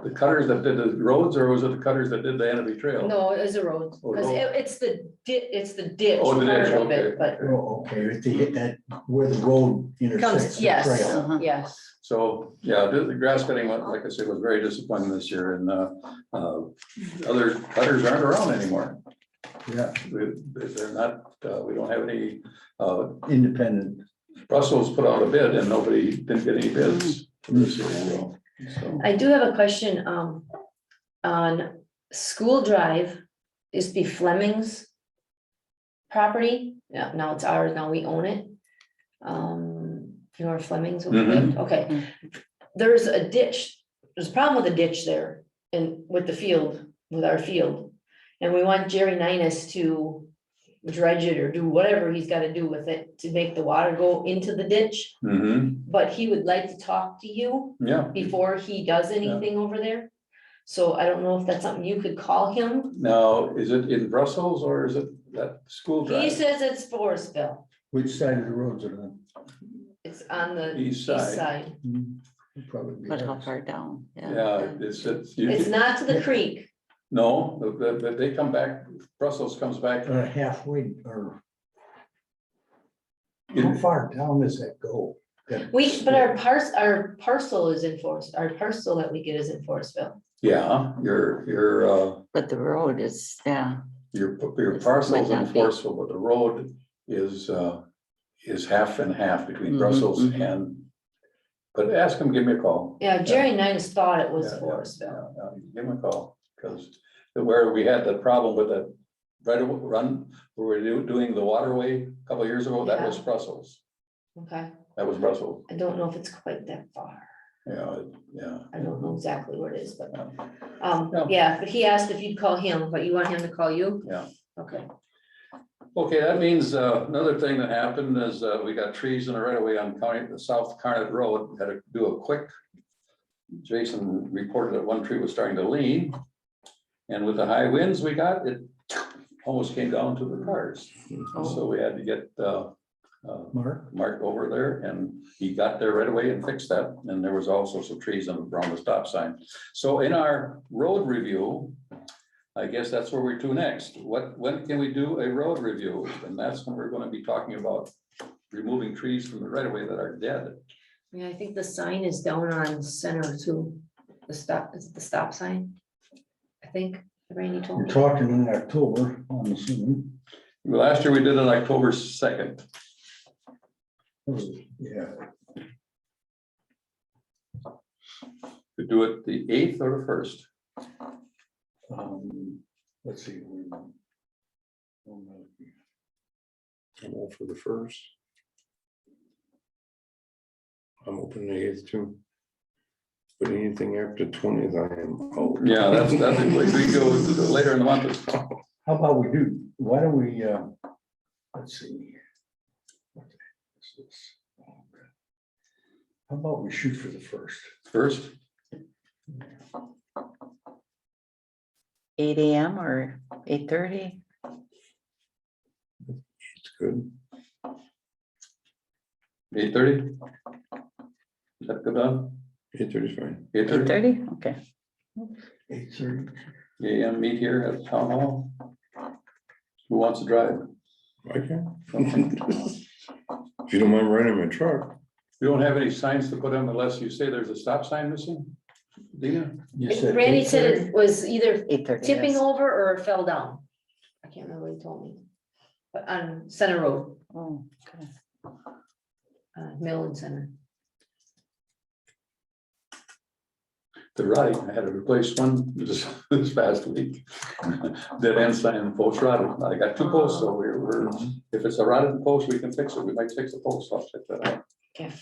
the cutters that did the roads or was it the cutters that did the Enemy Trail? No, it was a road, Oh, because road. it's the ditch Oh, the part ditch, of it, okay, but okay. Oh, okay, if they hit that, where the road intersects comes, the yes, trail. Uh-huh. yes. So, yeah, the grass cutting, like I said, was very disappointing this year and other cutters aren't around anymore. Yeah, They're not, we don't have any, independent. Brussels put out a bid and nobody didn't get any bids for this year. So, I do have a question, on School Drive, used to be Fleming's property, yeah, now it's ours, now we own it. You know where Fleming's lived? Okay, there's a ditch, there's a problem with the ditch there, and with the field, with our field. And we want Jerry Ninus to dredge it or do whatever he's gotta do with it to make the water go into the ditch. But he would like to talk to you yeah, before he does anything over there. So I don't know if that's something you could call him. now, is it in Brussels or is it that school He drive? says it's Forestville. Which side of the roads are on? It's on the East east side. side. Probably be But how ours. far down? Yeah, it's. It's not to the creek. No, they come back, Brussels comes back. Halfway, or how far down does that go? But our parcel is in Forest, our parcel that we get is in Forestville. Yeah, your But the road is, your This parcel's might in not be. Forestville, but the road is half and half between Mhm, Brussels mhm. and. But ask him, give me a call. Yeah, Jerry Ninus thought it was Yeah, yeah, Forestville. yeah, give him a call, because where we had the problem with that right of run, where we were doing the waterway a couple of years ago, that was Yeah. Brussels. Okay, That was Brussels, I don't know if it's quite that far. yeah. I don't know exactly where it is, but, Yeah. yeah, but he asked if you'd call him, but you want him to call you? Yeah. Okay. Okay, that means another thing that happened is we got trees in the right of way on the South Carnet Road, had to do a quick. Jason reported that one tree was starting to lean. And with the high winds we got, it almost came down to the cars. So we had to get Mark over there and he got there right away and fixed that. And there was also some trees around the stop sign. So in our road review, I guess that's where we're to next. When can we do a road review? And that's when we're gonna be talking about removing trees from the right of way that are dead. Yeah, I think the sign is down on Center too. Is it the stop sign? I think, Randy told We're me. talking in October, I'm assuming. Last year we did it on October 2nd. Yeah, We do it the 8th or the 1st. let's see. I'm all for the first. I'm open the 8th too. But anything after 20th, I am out. Yeah, that's, we go later in the month. How about why don't we, let's see. What the heck is this? Oh, okay. How about we shoot for the first? First, 8 AM or 8:30? It's good. 8:30? Is that good on? 8:30 is fine. 8:30 8:30, okay. 8:30. AM, meet here at Town Hall. Who wants to drive? I can. If you don't mind riding my truck. You don't have any signs to put on unless you say there's a stop sign missing? Dina? You said Randy said 8:30? it was either 8:30. tipping yes. over or it fell down. I can't remember what he told me. But on Center Road, Oh, okay. Mill and Center. The right, I had to replace one this past week. Dead end sign, post rotted. I got 2 posts, so we're, if it's a rotted post, we can fix it. We might fix the post. I'll check that out. Okay.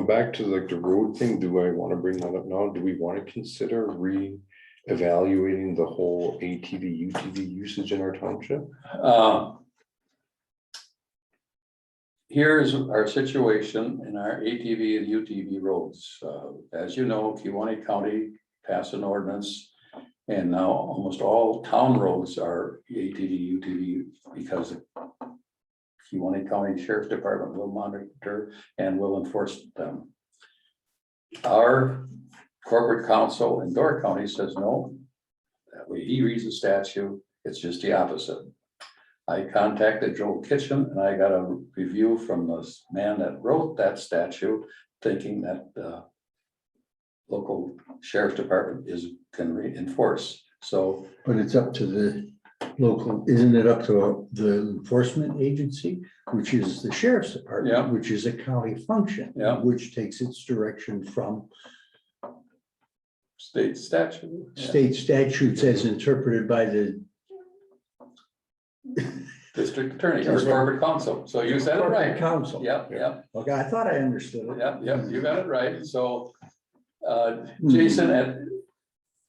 Back to like the road thing, do I want to bring that up now? Do we want to consider re-evaluating the whole ATV, UTV usage in our township? Here's our situation in our ATV and UTV roads. As you know, Kewaunee County passed an ordinance. And now almost all town roads are ATV, UTV because the Kewaunee County Sheriff's Department will monitor and will enforce them. Our corporate counsel in Door County says no. That way he reads the statute, it's just the opposite. I contacted Joel Kitchen and I got a review from the man that wrote that statute, thinking that the local sheriff's department can enforce. So, But it's up to the local, isn't it up to the enforcement agency, which is the sheriff's department, Yeah. which is a county function, Yeah. which takes its direction from state statute. Yeah. state statutes as interpreted by the District attorney or corporate counsel. So you said it corporate right. council. Yep, yep, Okay, I thought I understood it. yep, you got it right. So, Jason,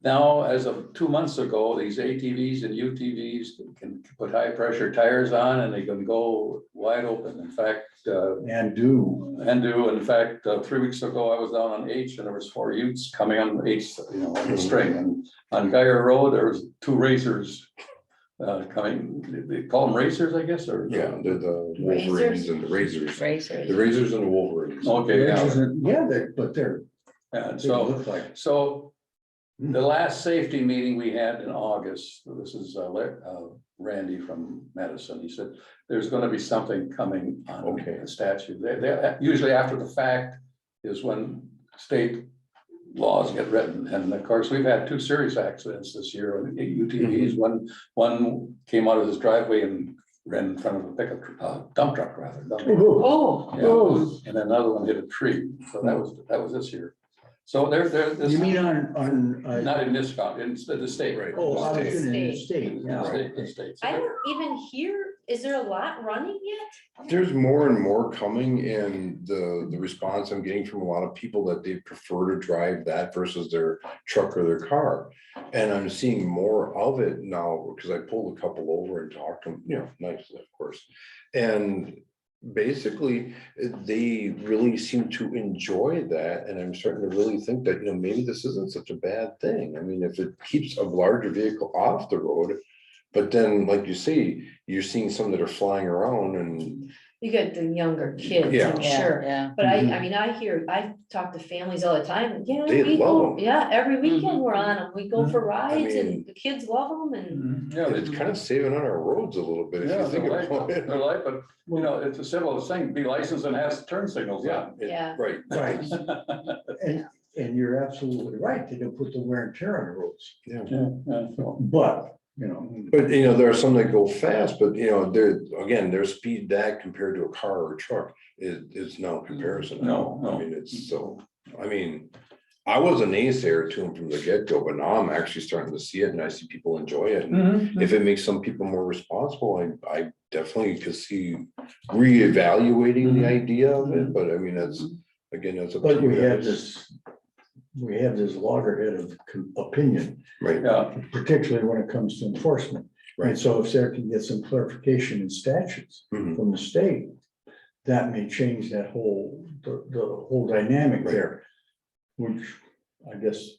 now, as of 2 months ago, these ATVs and UTVs can put high pressure tires on and they can go wide open. In fact, And do. in fact, 3 weeks ago, I was down on H and there was 4 utes coming on H, on the string. And on Geyer Road, there was 2 racers coming, they call them racers, I guess, or? Yeah, the Wolverines and the Razors. Racers. The Razors and the Wolverines. Okay, yeah. Yeah, but they're, And they so, look like. so the last safety meeting we had in August, this is Randy from Madison, he said, there's gonna be something coming on Okay. the statute. They usually after the fact is when state laws get written. And of course, we've had 2 serious accidents this year on UTVs. One came out of his driveway and ran in front of a pickup, dump truck rather. Oh, Yeah, and another one hit a tree. So that was this year. So this. You mean on, Not in this county, in the state. Right. oh, I was State. in the State. state, In yeah. the state, okay. the state. I don't even hear, is there a lot running yet? There's more and more coming, and the response I'm getting from a lot of people that they prefer to drive that versus their truck or their car. And I'm seeing more of it now because I pulled a couple over and talked to them, nicely, of course. And basically, they really seem to enjoy that, and I'm starting to really think that, maybe this isn't such a bad thing. I mean, if it keeps a larger vehicle off the road, but then, like you say, you're seeing some that are flying around and. You get the younger kids, Yeah. I'm sure. Yeah. But I mean, I talk to families all the time, yeah, They we love go, 'em. yeah, every weekend we're on them, we go for rides mean- and the kids love them and. Yeah, It's kind of saving on our roads a little bit if Yeah, you think they're about like, it. they're like, but it's a simple thing, be licensed and has turn signals on. Yeah. Right. Right. And you're absolutely right. They don't put the wear and tear on the roads, Yeah. Yeah, so. but, But there are some that go fast, but their speed that compared to a car or a truck is no comparison. No, no. I mean, it's so, I was a naysayer to them from the get-go, but now I'm actually starting to see it and I see people enjoy it. And if it makes some people more responsible, I definitely could see reevaluating the idea of it, but I mean, that's, again, that's. up to But you we have guys. we have this loggerhead of opinion, Right, Yeah, particularly when it comes to enforcement. And right. so if there can get some clarification in statutes Mhm. from the state, that may change that whole, the whole dynamic Right. there. Which I guess,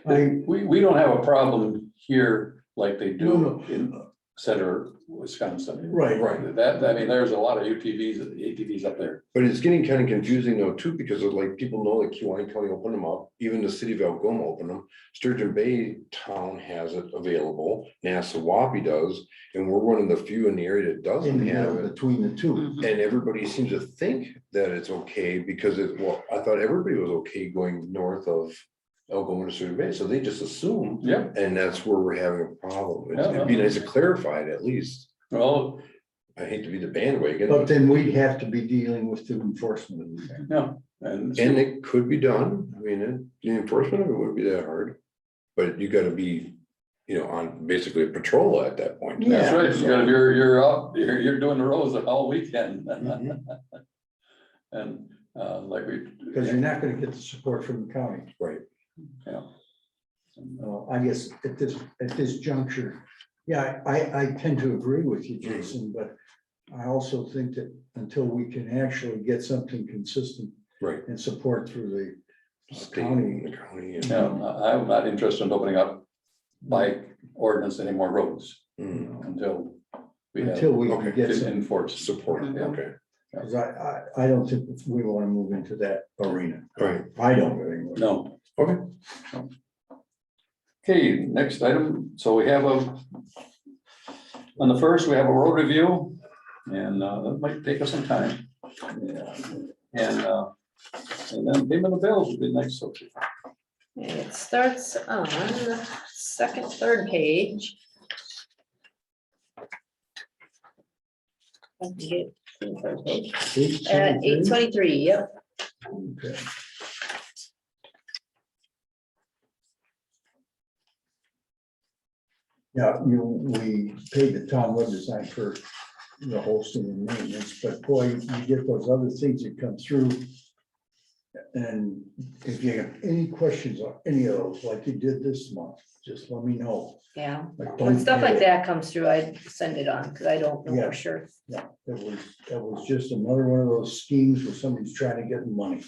we don't have a problem here like they No, no. do in Center, Wisconsin. right, That, I mean, there's a lot of UTVs, ATVs up there. But it's getting kind of confusing though too, because of like, people know that Kiwanee County opened them up, even the city of Algoma opened them. Sturgeon Bay Town has it available, Nassau does, and we're one of the few in the area that doesn't have it. between the two. Mhm. And everybody seems to think that it's okay because well, I thought everybody was okay going north of Algoma to Sturgeon Bay, so they just assume. Yeah, And that's where we're having a problem. It'd be Yeah. nice to clarify it at least. well, I hate to be the bandwagon. But then we'd have to be dealing with the enforcement of the no, and. And it could be done, I mean, the enforcement of it wouldn't be that hard, but you gotta be, on basically a patrol at that point. That's Yeah. right, you're up, you're doing the roads all weekend. Mhm. And, like we. Because you're not gonna get the support from the county. Right, Yeah. I guess at this juncture, yeah, I tend to agree with you, Jason, but I also think that until we can actually get something consistent right. and support through the State county. and the county. and- Yeah, I'm not interested in opening up bike ordinance any more roads Mm, until we have Until we Okay. can get to some, enforce. Support, Mhm. okay, because I don't think we want to move into that arena. right, I don't anyway. No. okay. Okay, next item, so we have on the first, we have a road review, and that might take us some time. Yeah, and then payment of bills would be nice, so. It starts on the second, third page. Let me get to the third page. 823, yep. Okay. Yeah, we paid the town web design for the hosting and maintenance, but boy, you get those other things that come through. And if you have any questions on any of those, like you did this month, just let me know. Yeah, Like, when don't stuff like pay it. that comes through, I send it on, because I don't know Yeah. for sure. Yeah, that was just another one of those schemes where somebody's trying to get money.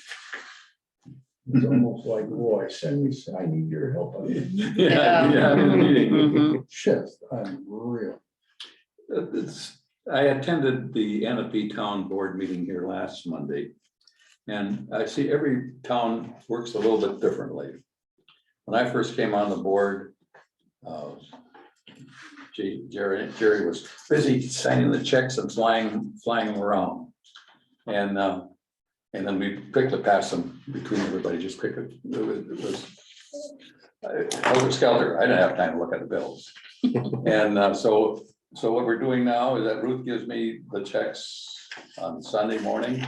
It's almost like, boy, I need your help. on this." Yeah, yeah, I'm in the meeting. Mhm. Shit, I'm real. I attended the Anapee Town Board meeting here last Monday. And I see every town works a little bit differently. When I first came on the board, Jerry was busy signing the checks and flying them around. And then we quickly passed them between everybody, just quickly. It was helter skelter. I didn't have time to look at the bills. And so what we're doing now is that Ruth gives me the checks on Sunday morning.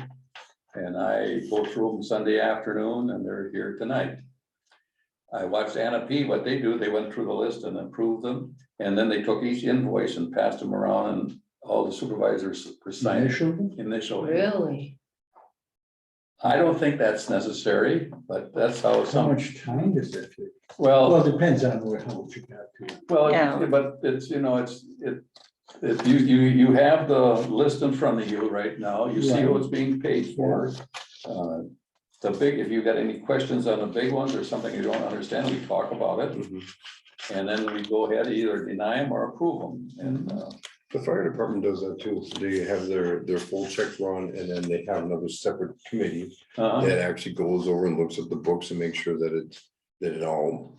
And I go through them Sunday afternoon, and they're here tonight. I watched Anapee, what they do, they went through the list and approved them, and then they took each invoice and passed them around, and all the supervisors were signing initially. Really? I don't think that's necessary, but that's how How some, much time does it take? Well, well, it depends on how much you got to. Yeah. but it's, you have the list in front of you right now, you see Right. what's being paid for. If you got any questions on the big ones or something you don't understand, we talk about it, Mhm. and then we go ahead, either deny them or approve them, and, The fire department does that too, so they have their full check run, and then they have another separate committee that actually goes over and looks at the books and makes sure that it all,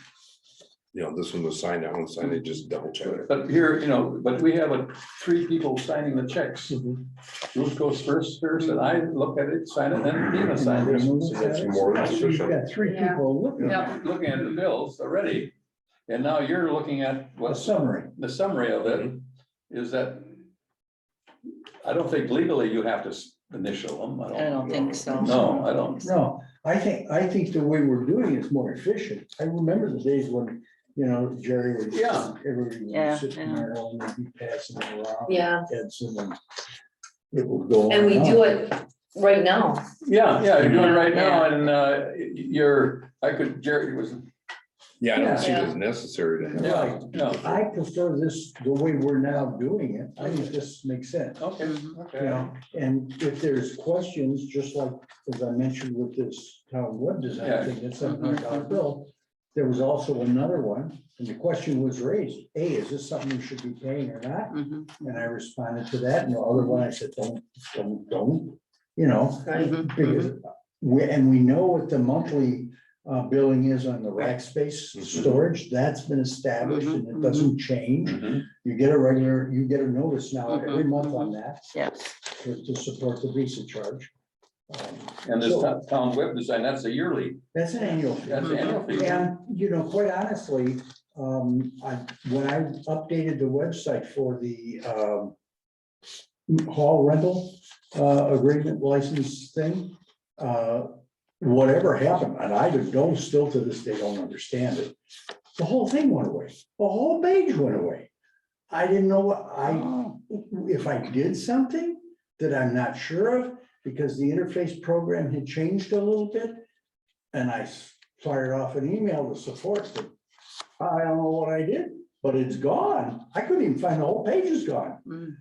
this one was signed, that one signed, they just double check it. but here, but we have 3 people signing the checks. Ruth goes first, and I look at it, sign it, then Dina signs it. So that's more than So you've sufficient. got 3 Yeah. people looking at Yep. Looking at the bills already, and now you're looking at a what's summary. the summary of it. Is that, I don't think legally you have to initial them. I don't think so. No, I don't. No, I think the way we're doing it is more efficient. I remember the days when, Jerry was. Yeah. Everybody Yeah, was sitting yeah. there, and they'd be passing it around. Yeah. Edson and it will go. And we on. do it right now. Yeah, you're doing it right now, Yeah. and Jerry was, Yeah, I don't see it Yeah. as necessary to have. yeah, yeah, I prefer this, the way we're now doing it. I think this makes sense. okay, You okay. know, and if there's questions, just like, as I mentioned with this town web Yeah. design thing, that's $700 bill. There was also another one, and the question was raised, hey, is this something we should be paying or not? Mhm, And I responded to that, and the other one, I said, don't, you know, Right. because we know what the monthly billing is on the rack space storage, that's been established and it doesn't change. Mhm. You get a notice now every month on that yeah, to support the visa charge. And this So town web design, that's a yearly, that's an annual fee. that's the annual fee. And, you know, quite honestly, when I updated the website for the hall rental agreement license thing, whatever happened, and I don't still to this day don't understand it. The whole thing went away. The whole page went away. I didn't know if I did something that I'm not sure of, because the interface program had changed a little bit. And I fired off an email to support that I don't know what I did, but it's gone. I couldn't even find the whole page is gone. Mm.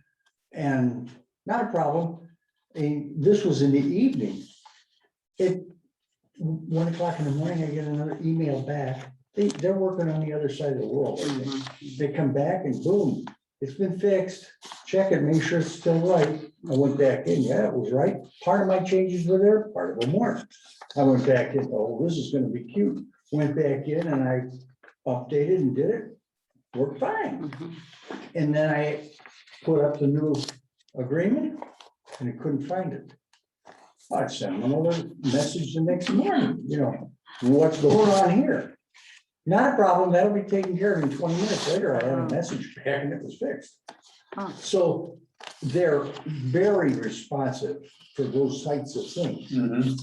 And not a problem. And this was in the evening. At 1 o'clock in the morning, I get another email back. They're working on the other side of the world. I think. mhm. They come back and boom, it's been fixed. Check it, make sure it's still right. I went back in, yeah, it was right. Part of my changes were there, part of them weren't. I went back in, oh, this is gonna be cute. Went back in and I updated and did it. Worked fine. Mhm. And then I put up the new agreement and I couldn't find it. I sent them another message the next morning, you know, what's going on here? Not a problem, that'll be taken care of in 20 minutes later. I had a message back and it was fixed. Huh. So they're very responsive for those types of things. Mhm.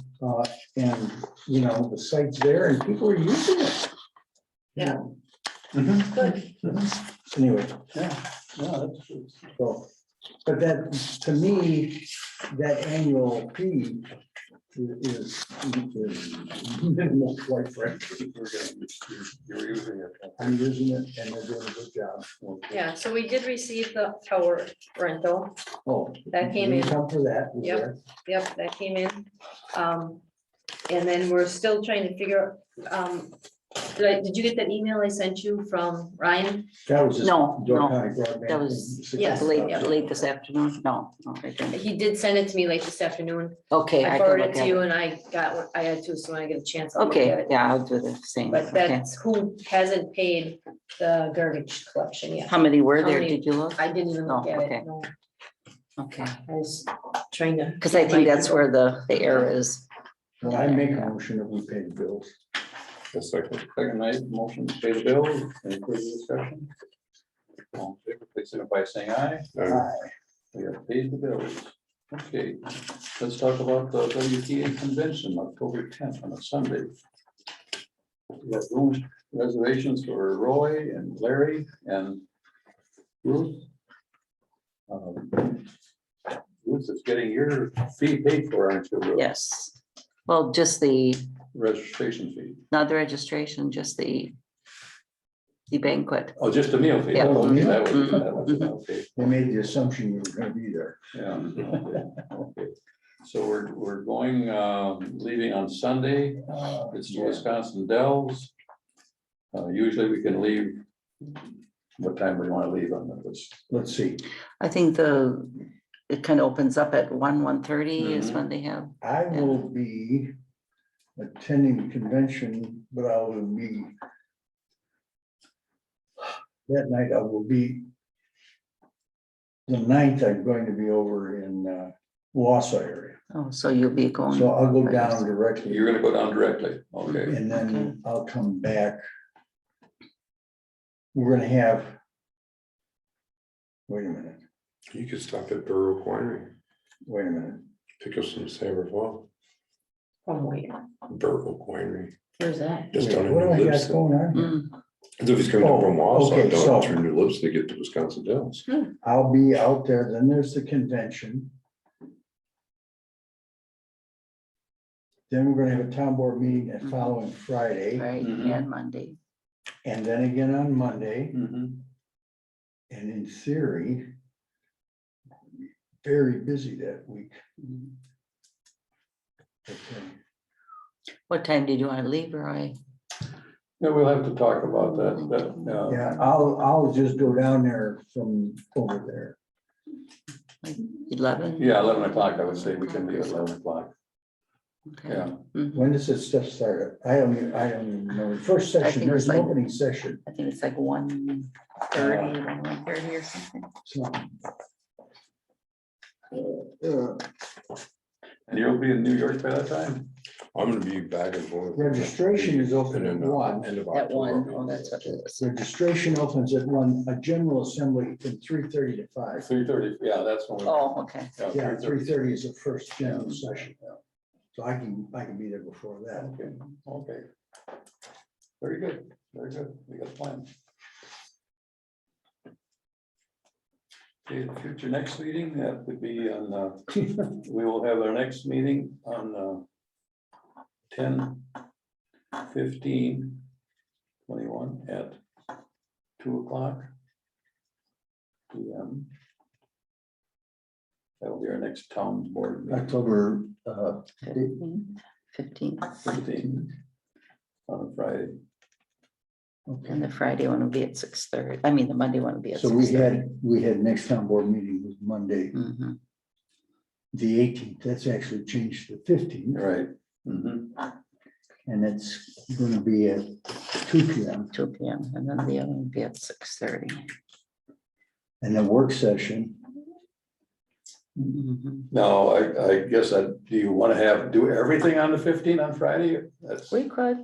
And, you know, the site's there and people are using it. You Yeah. know, Mhm. Good. Anyway, Yeah, that's true. so, but that, to me, that annual fee is minimal, quite frankly. You're using it. I'm using it and they're doing a good job. Yeah, so we did receive the tower rental. Oh. That came the in. income for that. was Yep. there. Yep, that came in. And then we're still trying to figure, did you get that email I sent you from Ryan? That was just. No, Door no, County broadband that was- thing. Yes, late this afternoon, no, I didn't. He did send it to me late this afternoon. Okay. I can forwarded look it at to you and I got what I had to, so when I get a chance. I'll look Okay, at it. yeah, I'll do the same. But Okay. that's who hasn't paid the garbage collection yet. How many were How there? many- Did you look? I didn't even look Oh, at okay. it, no. Okay, I was trying to. because I think that's where the error is. Well, I make a motion that we pay the bills. A second. Second night, motion to pay the bills, any further discussion? All in favor, please signify by saying aye. We have paid the bills. Okay, let's talk about the WTA convention, October 10th on a Sunday. We have room reservations for Roy and Larry and Ruth. Ruth is getting your fee paid for, aren't you? Ruth? Yes. Well, just the, Registration fee. not the registration, just the banquet. Oh, just the meal fee. Yeah. Oh, okay, that was, Mhm. that was, okay. They made the assumption you were gonna be there. Yeah, okay. So we're going, leaving on Sunday, it's to Yeah. Wisconsin Dells. Usually we can leave, what time we want to leave on this? Let's see, I think it kind of opens up at 1:30 is Mhm. when they have. I will be attending the convention, but I will be. That night I will be. The 9th, I'm going to be over in Wausau area, Oh, so you'll be going. so I'll go down directly. You're gonna go down directly, okay. And Okay. then I'll come back. We're gonna have. Wait a minute, You could stop at Burrow Winery, wait a minute. pick up some Saberfall, From where? Burrow Winery. Where's that? Just down in What do I New got Lipton. going on here? Mm, As if he's coming up from Oh, Wausau, okay, down so- through New Lipton to get to Wisconsin Dells. I'll be out there, then there's the convention, Then we're gonna have a town board meeting that Mhm. following Friday, right, Mhm. and Monday. and then again on Monday, Mhm. and in theory, very busy that week. Mhm. Okay. What time did you want to leave, Roy? Yeah, we'll have to talk about that, Yeah, I'll just go down there from over there. Like 11? yeah, 11 o'clock, I would say we can leave at 11 o'clock, Okay. yeah. Mhm. When does this stuff start? I don't even know. First session, think there's it's an like- opening session. I think it's like 1:30, 1:30 or something. So, And you'll be in New York by that time? I'm gonna be back and forth. Registration is open And at then, 1. end of At 1, October. oh, that's what it is. Registration opens at 1, a general assembly from 3:30 to 5. 3:30, yeah, that's when we. Oh, okay. Yeah, 3:30. 3:30 is the first general session. So I can be there before that. Okay, okay. Very good, very good, we got a plan. Okay, the future next meeting, that would be on, we will have our next meeting on 10/15/21 at 2:00 PM. That will be our next town board meeting. October, 15. 15 on a Friday. And the Friday one will be at 6:30. I mean, the Monday one will be at so 6:30. we had next town board meeting was Monday, Mhm. the 18th. That's actually changed to 15th. Right. Mhm. And it's gonna be at 2 p.m. 2 p.m. and then the other one will be at 6:30. And the work session, Mhm. No, I guess do you want to do everything on the 15th on Friday? That's, We could.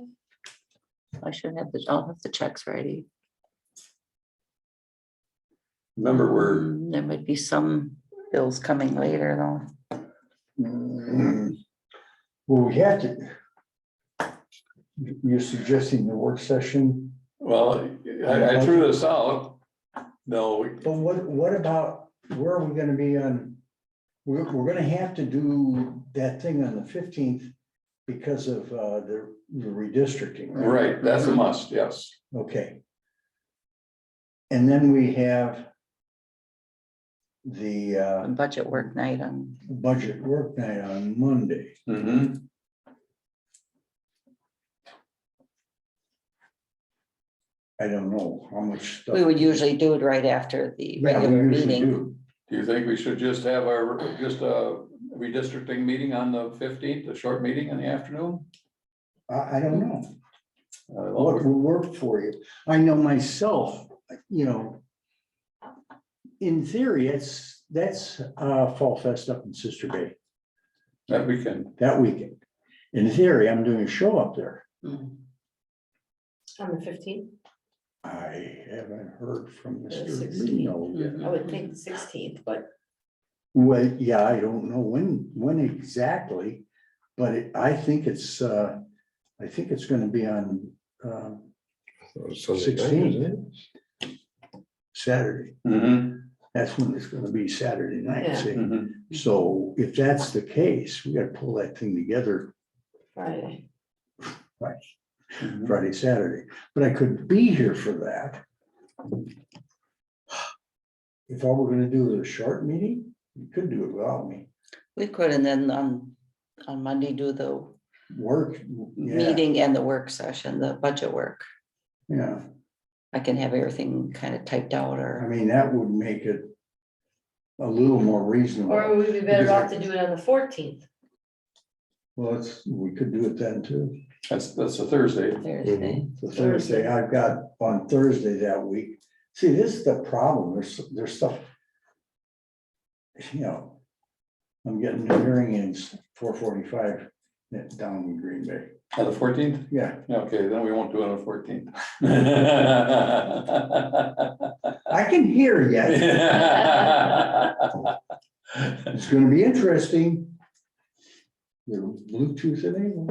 I'll have the checks ready. remember, There might be some bills coming later though. well, we have to. You're suggesting the work session, well, I threw this out. No, but what about, where are we gonna be on? We're gonna have to do that thing on the 15th because of the redistricting. right, that's a must, yes. Okay. And then we have the Budget work night on, budget work night on Monday. Mhm. I don't know how much stuff. we would usually do it right after the Yeah, we regular usually meeting. do. Do you think we should just have a redistricting meeting on the 15th, a short meeting in the afternoon? I don't know. Well, What will work for you? I know myself, in theory, that's Fall Fest up in Sister Bay that weekend, that weekend. In theory, I'm doing a show up there. Mhm. On the 15th, I haven't heard from The Mr. 16th. Reno yet. Mhm. I would think the 16th, but Well, yeah, I don't know when exactly, but I think it's gonna be on Sunday night, isn't it? Saturday. Mhm, That's when it's gonna be Saturday night, Yeah. see? mhm. So if that's the case, we gotta pull that thing together Friday. Mhm. Friday, Saturday, but I could be here for that. If all we're gonna do is a short meeting, you could do it without me. We could, and then on Monday do the Work, yeah, meeting and the work session, the budget work. yeah, I can have everything kind of typed out I or, mean, that would make it a little more reasonable. Or would we be better off to do it on the 14th? Well, we could do it then too. That's a Thursday. Thursday. The Thursday, I've got on Thursday that week. See, this is the problem. There's stuff. I'm getting the hearing aids 4:45 down in Green Bay. On the 14th? Yeah, Okay, then we won't do it on the 14th. I can hear yet. It's gonna be interesting. The Bluetooth enabled.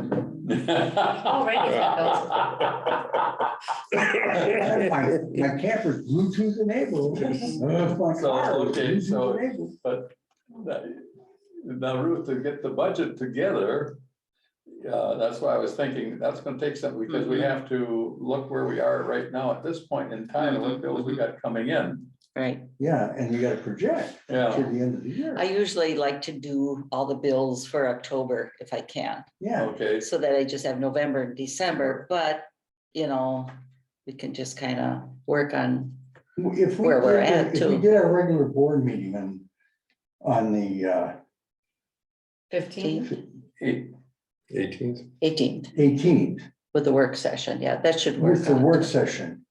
My camper's Bluetooth enabled. My So, car is okay, Bluetooth so- enabled. But now Ruth, to get the budget together, That's why I was thinking, that's gonna take some, because we have to look where we are right now at this point in time, and what bills we got coming in. Right. Yeah, and you gotta project to Yeah, the end of the year. I usually like to do all the bills for October if I can, Yeah, okay, so that I just have November and December, but, you know, we can just kind of work on, if we, Where we're at, if we too. did our regular board meeting on the 15th. eight, 18th. 18th eighteenth, with the work session. Yeah, that should work. with the out. work session,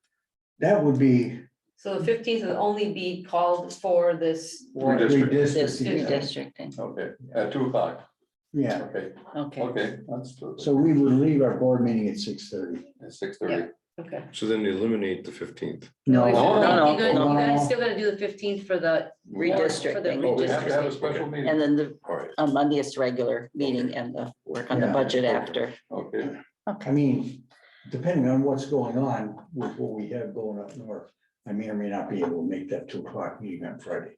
that would be So the 15th will only be called for this. Redistricting. This redistricting. redistricting. okay, at 2 o'clock, Yeah, okay, Okay. okay, that's true. so we would leave our board meeting at 6:30. At 6:30. Okay. So then eliminate the 15th. No, You no, guys- no. You guys still gotta do the 15th for the. Redistricting. Oh, we have to have a Redistricting. special meeting, And then the, All right. on Monday is the regular meeting and the work on the Yeah. budget after. okay, I mean, depending on what's going on with what we have going up north, I may or may not be able to make that 2 o'clock meeting on Friday.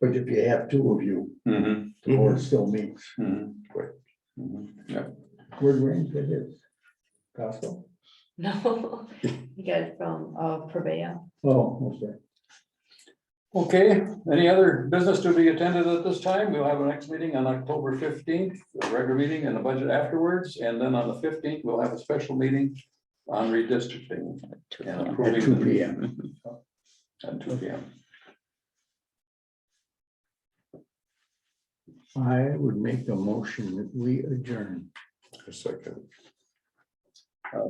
But if you have two of you, mm-hmm, the board still meets. mm-hmm. Right. Mm-hmm. Yeah, Where's range that is? Costco? No, you got it from Purveyor. Oh, okay. okay, any other business to be attended at this time? We'll have our next meeting on October 15th, a regular meeting and the budget afterwards, and then on the 15th, we'll have a special meeting on redistricting and At approving. 2 the- p.m. At 2 p.m. I would make a motion that we adjourn. A second.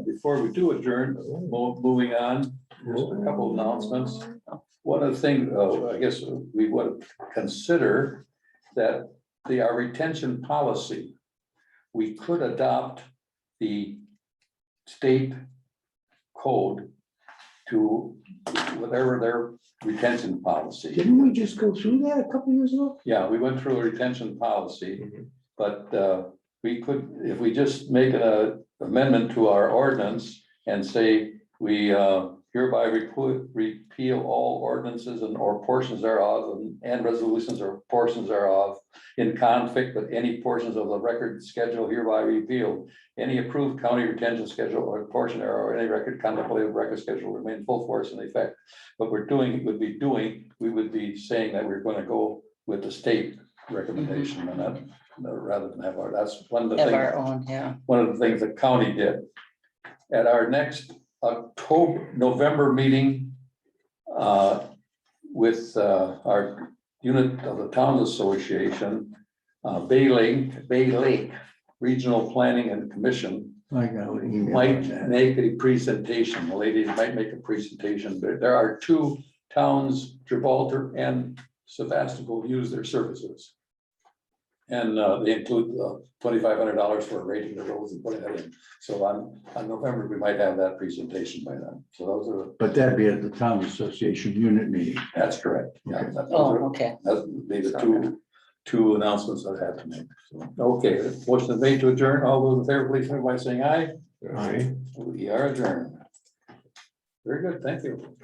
Before we do adjourn, moving on, just a couple announcements. One of the things, I guess we would consider that our retention policy, we could adopt the state code to whatever their retention policy. Didn't we just go through that a couple years ago? Yeah, we went through a retention policy, Mhm. but we could, if we just make an amendment to our ordinance and say, we hereby repeal all ordinances and or portions thereof and resolutions or portions thereof in conflict with any portions of the record schedule hereby repealed. Any approved county retention schedule or portion thereof, or any record contemplated record schedule remain full force in effect. What we're doing, we would be saying that we're going to go with the state recommendation and that, rather than have our, that's one of the Have things. our own, yeah. One of the things the county did. At our next November meeting with our unit of the Town Association, Bay Lake Regional Planning and Commission I got an email on might that. make a presentation. The ladies might make a presentation. There are two towns, Gibraltar and Sebastopol, use their services. And they include $2,500 for rating the roads and putting that in. So on November, we might have that presentation by then. So those are, But that'd be at the town association unit meeting. that's correct. Yeah, Okay. those Oh, are- okay. that would be the two announcements I had to make. So, okay, motion is made to adjourn. All those in favor, please, signify by saying aye. Aye. We are adjourned. Very good, thank you.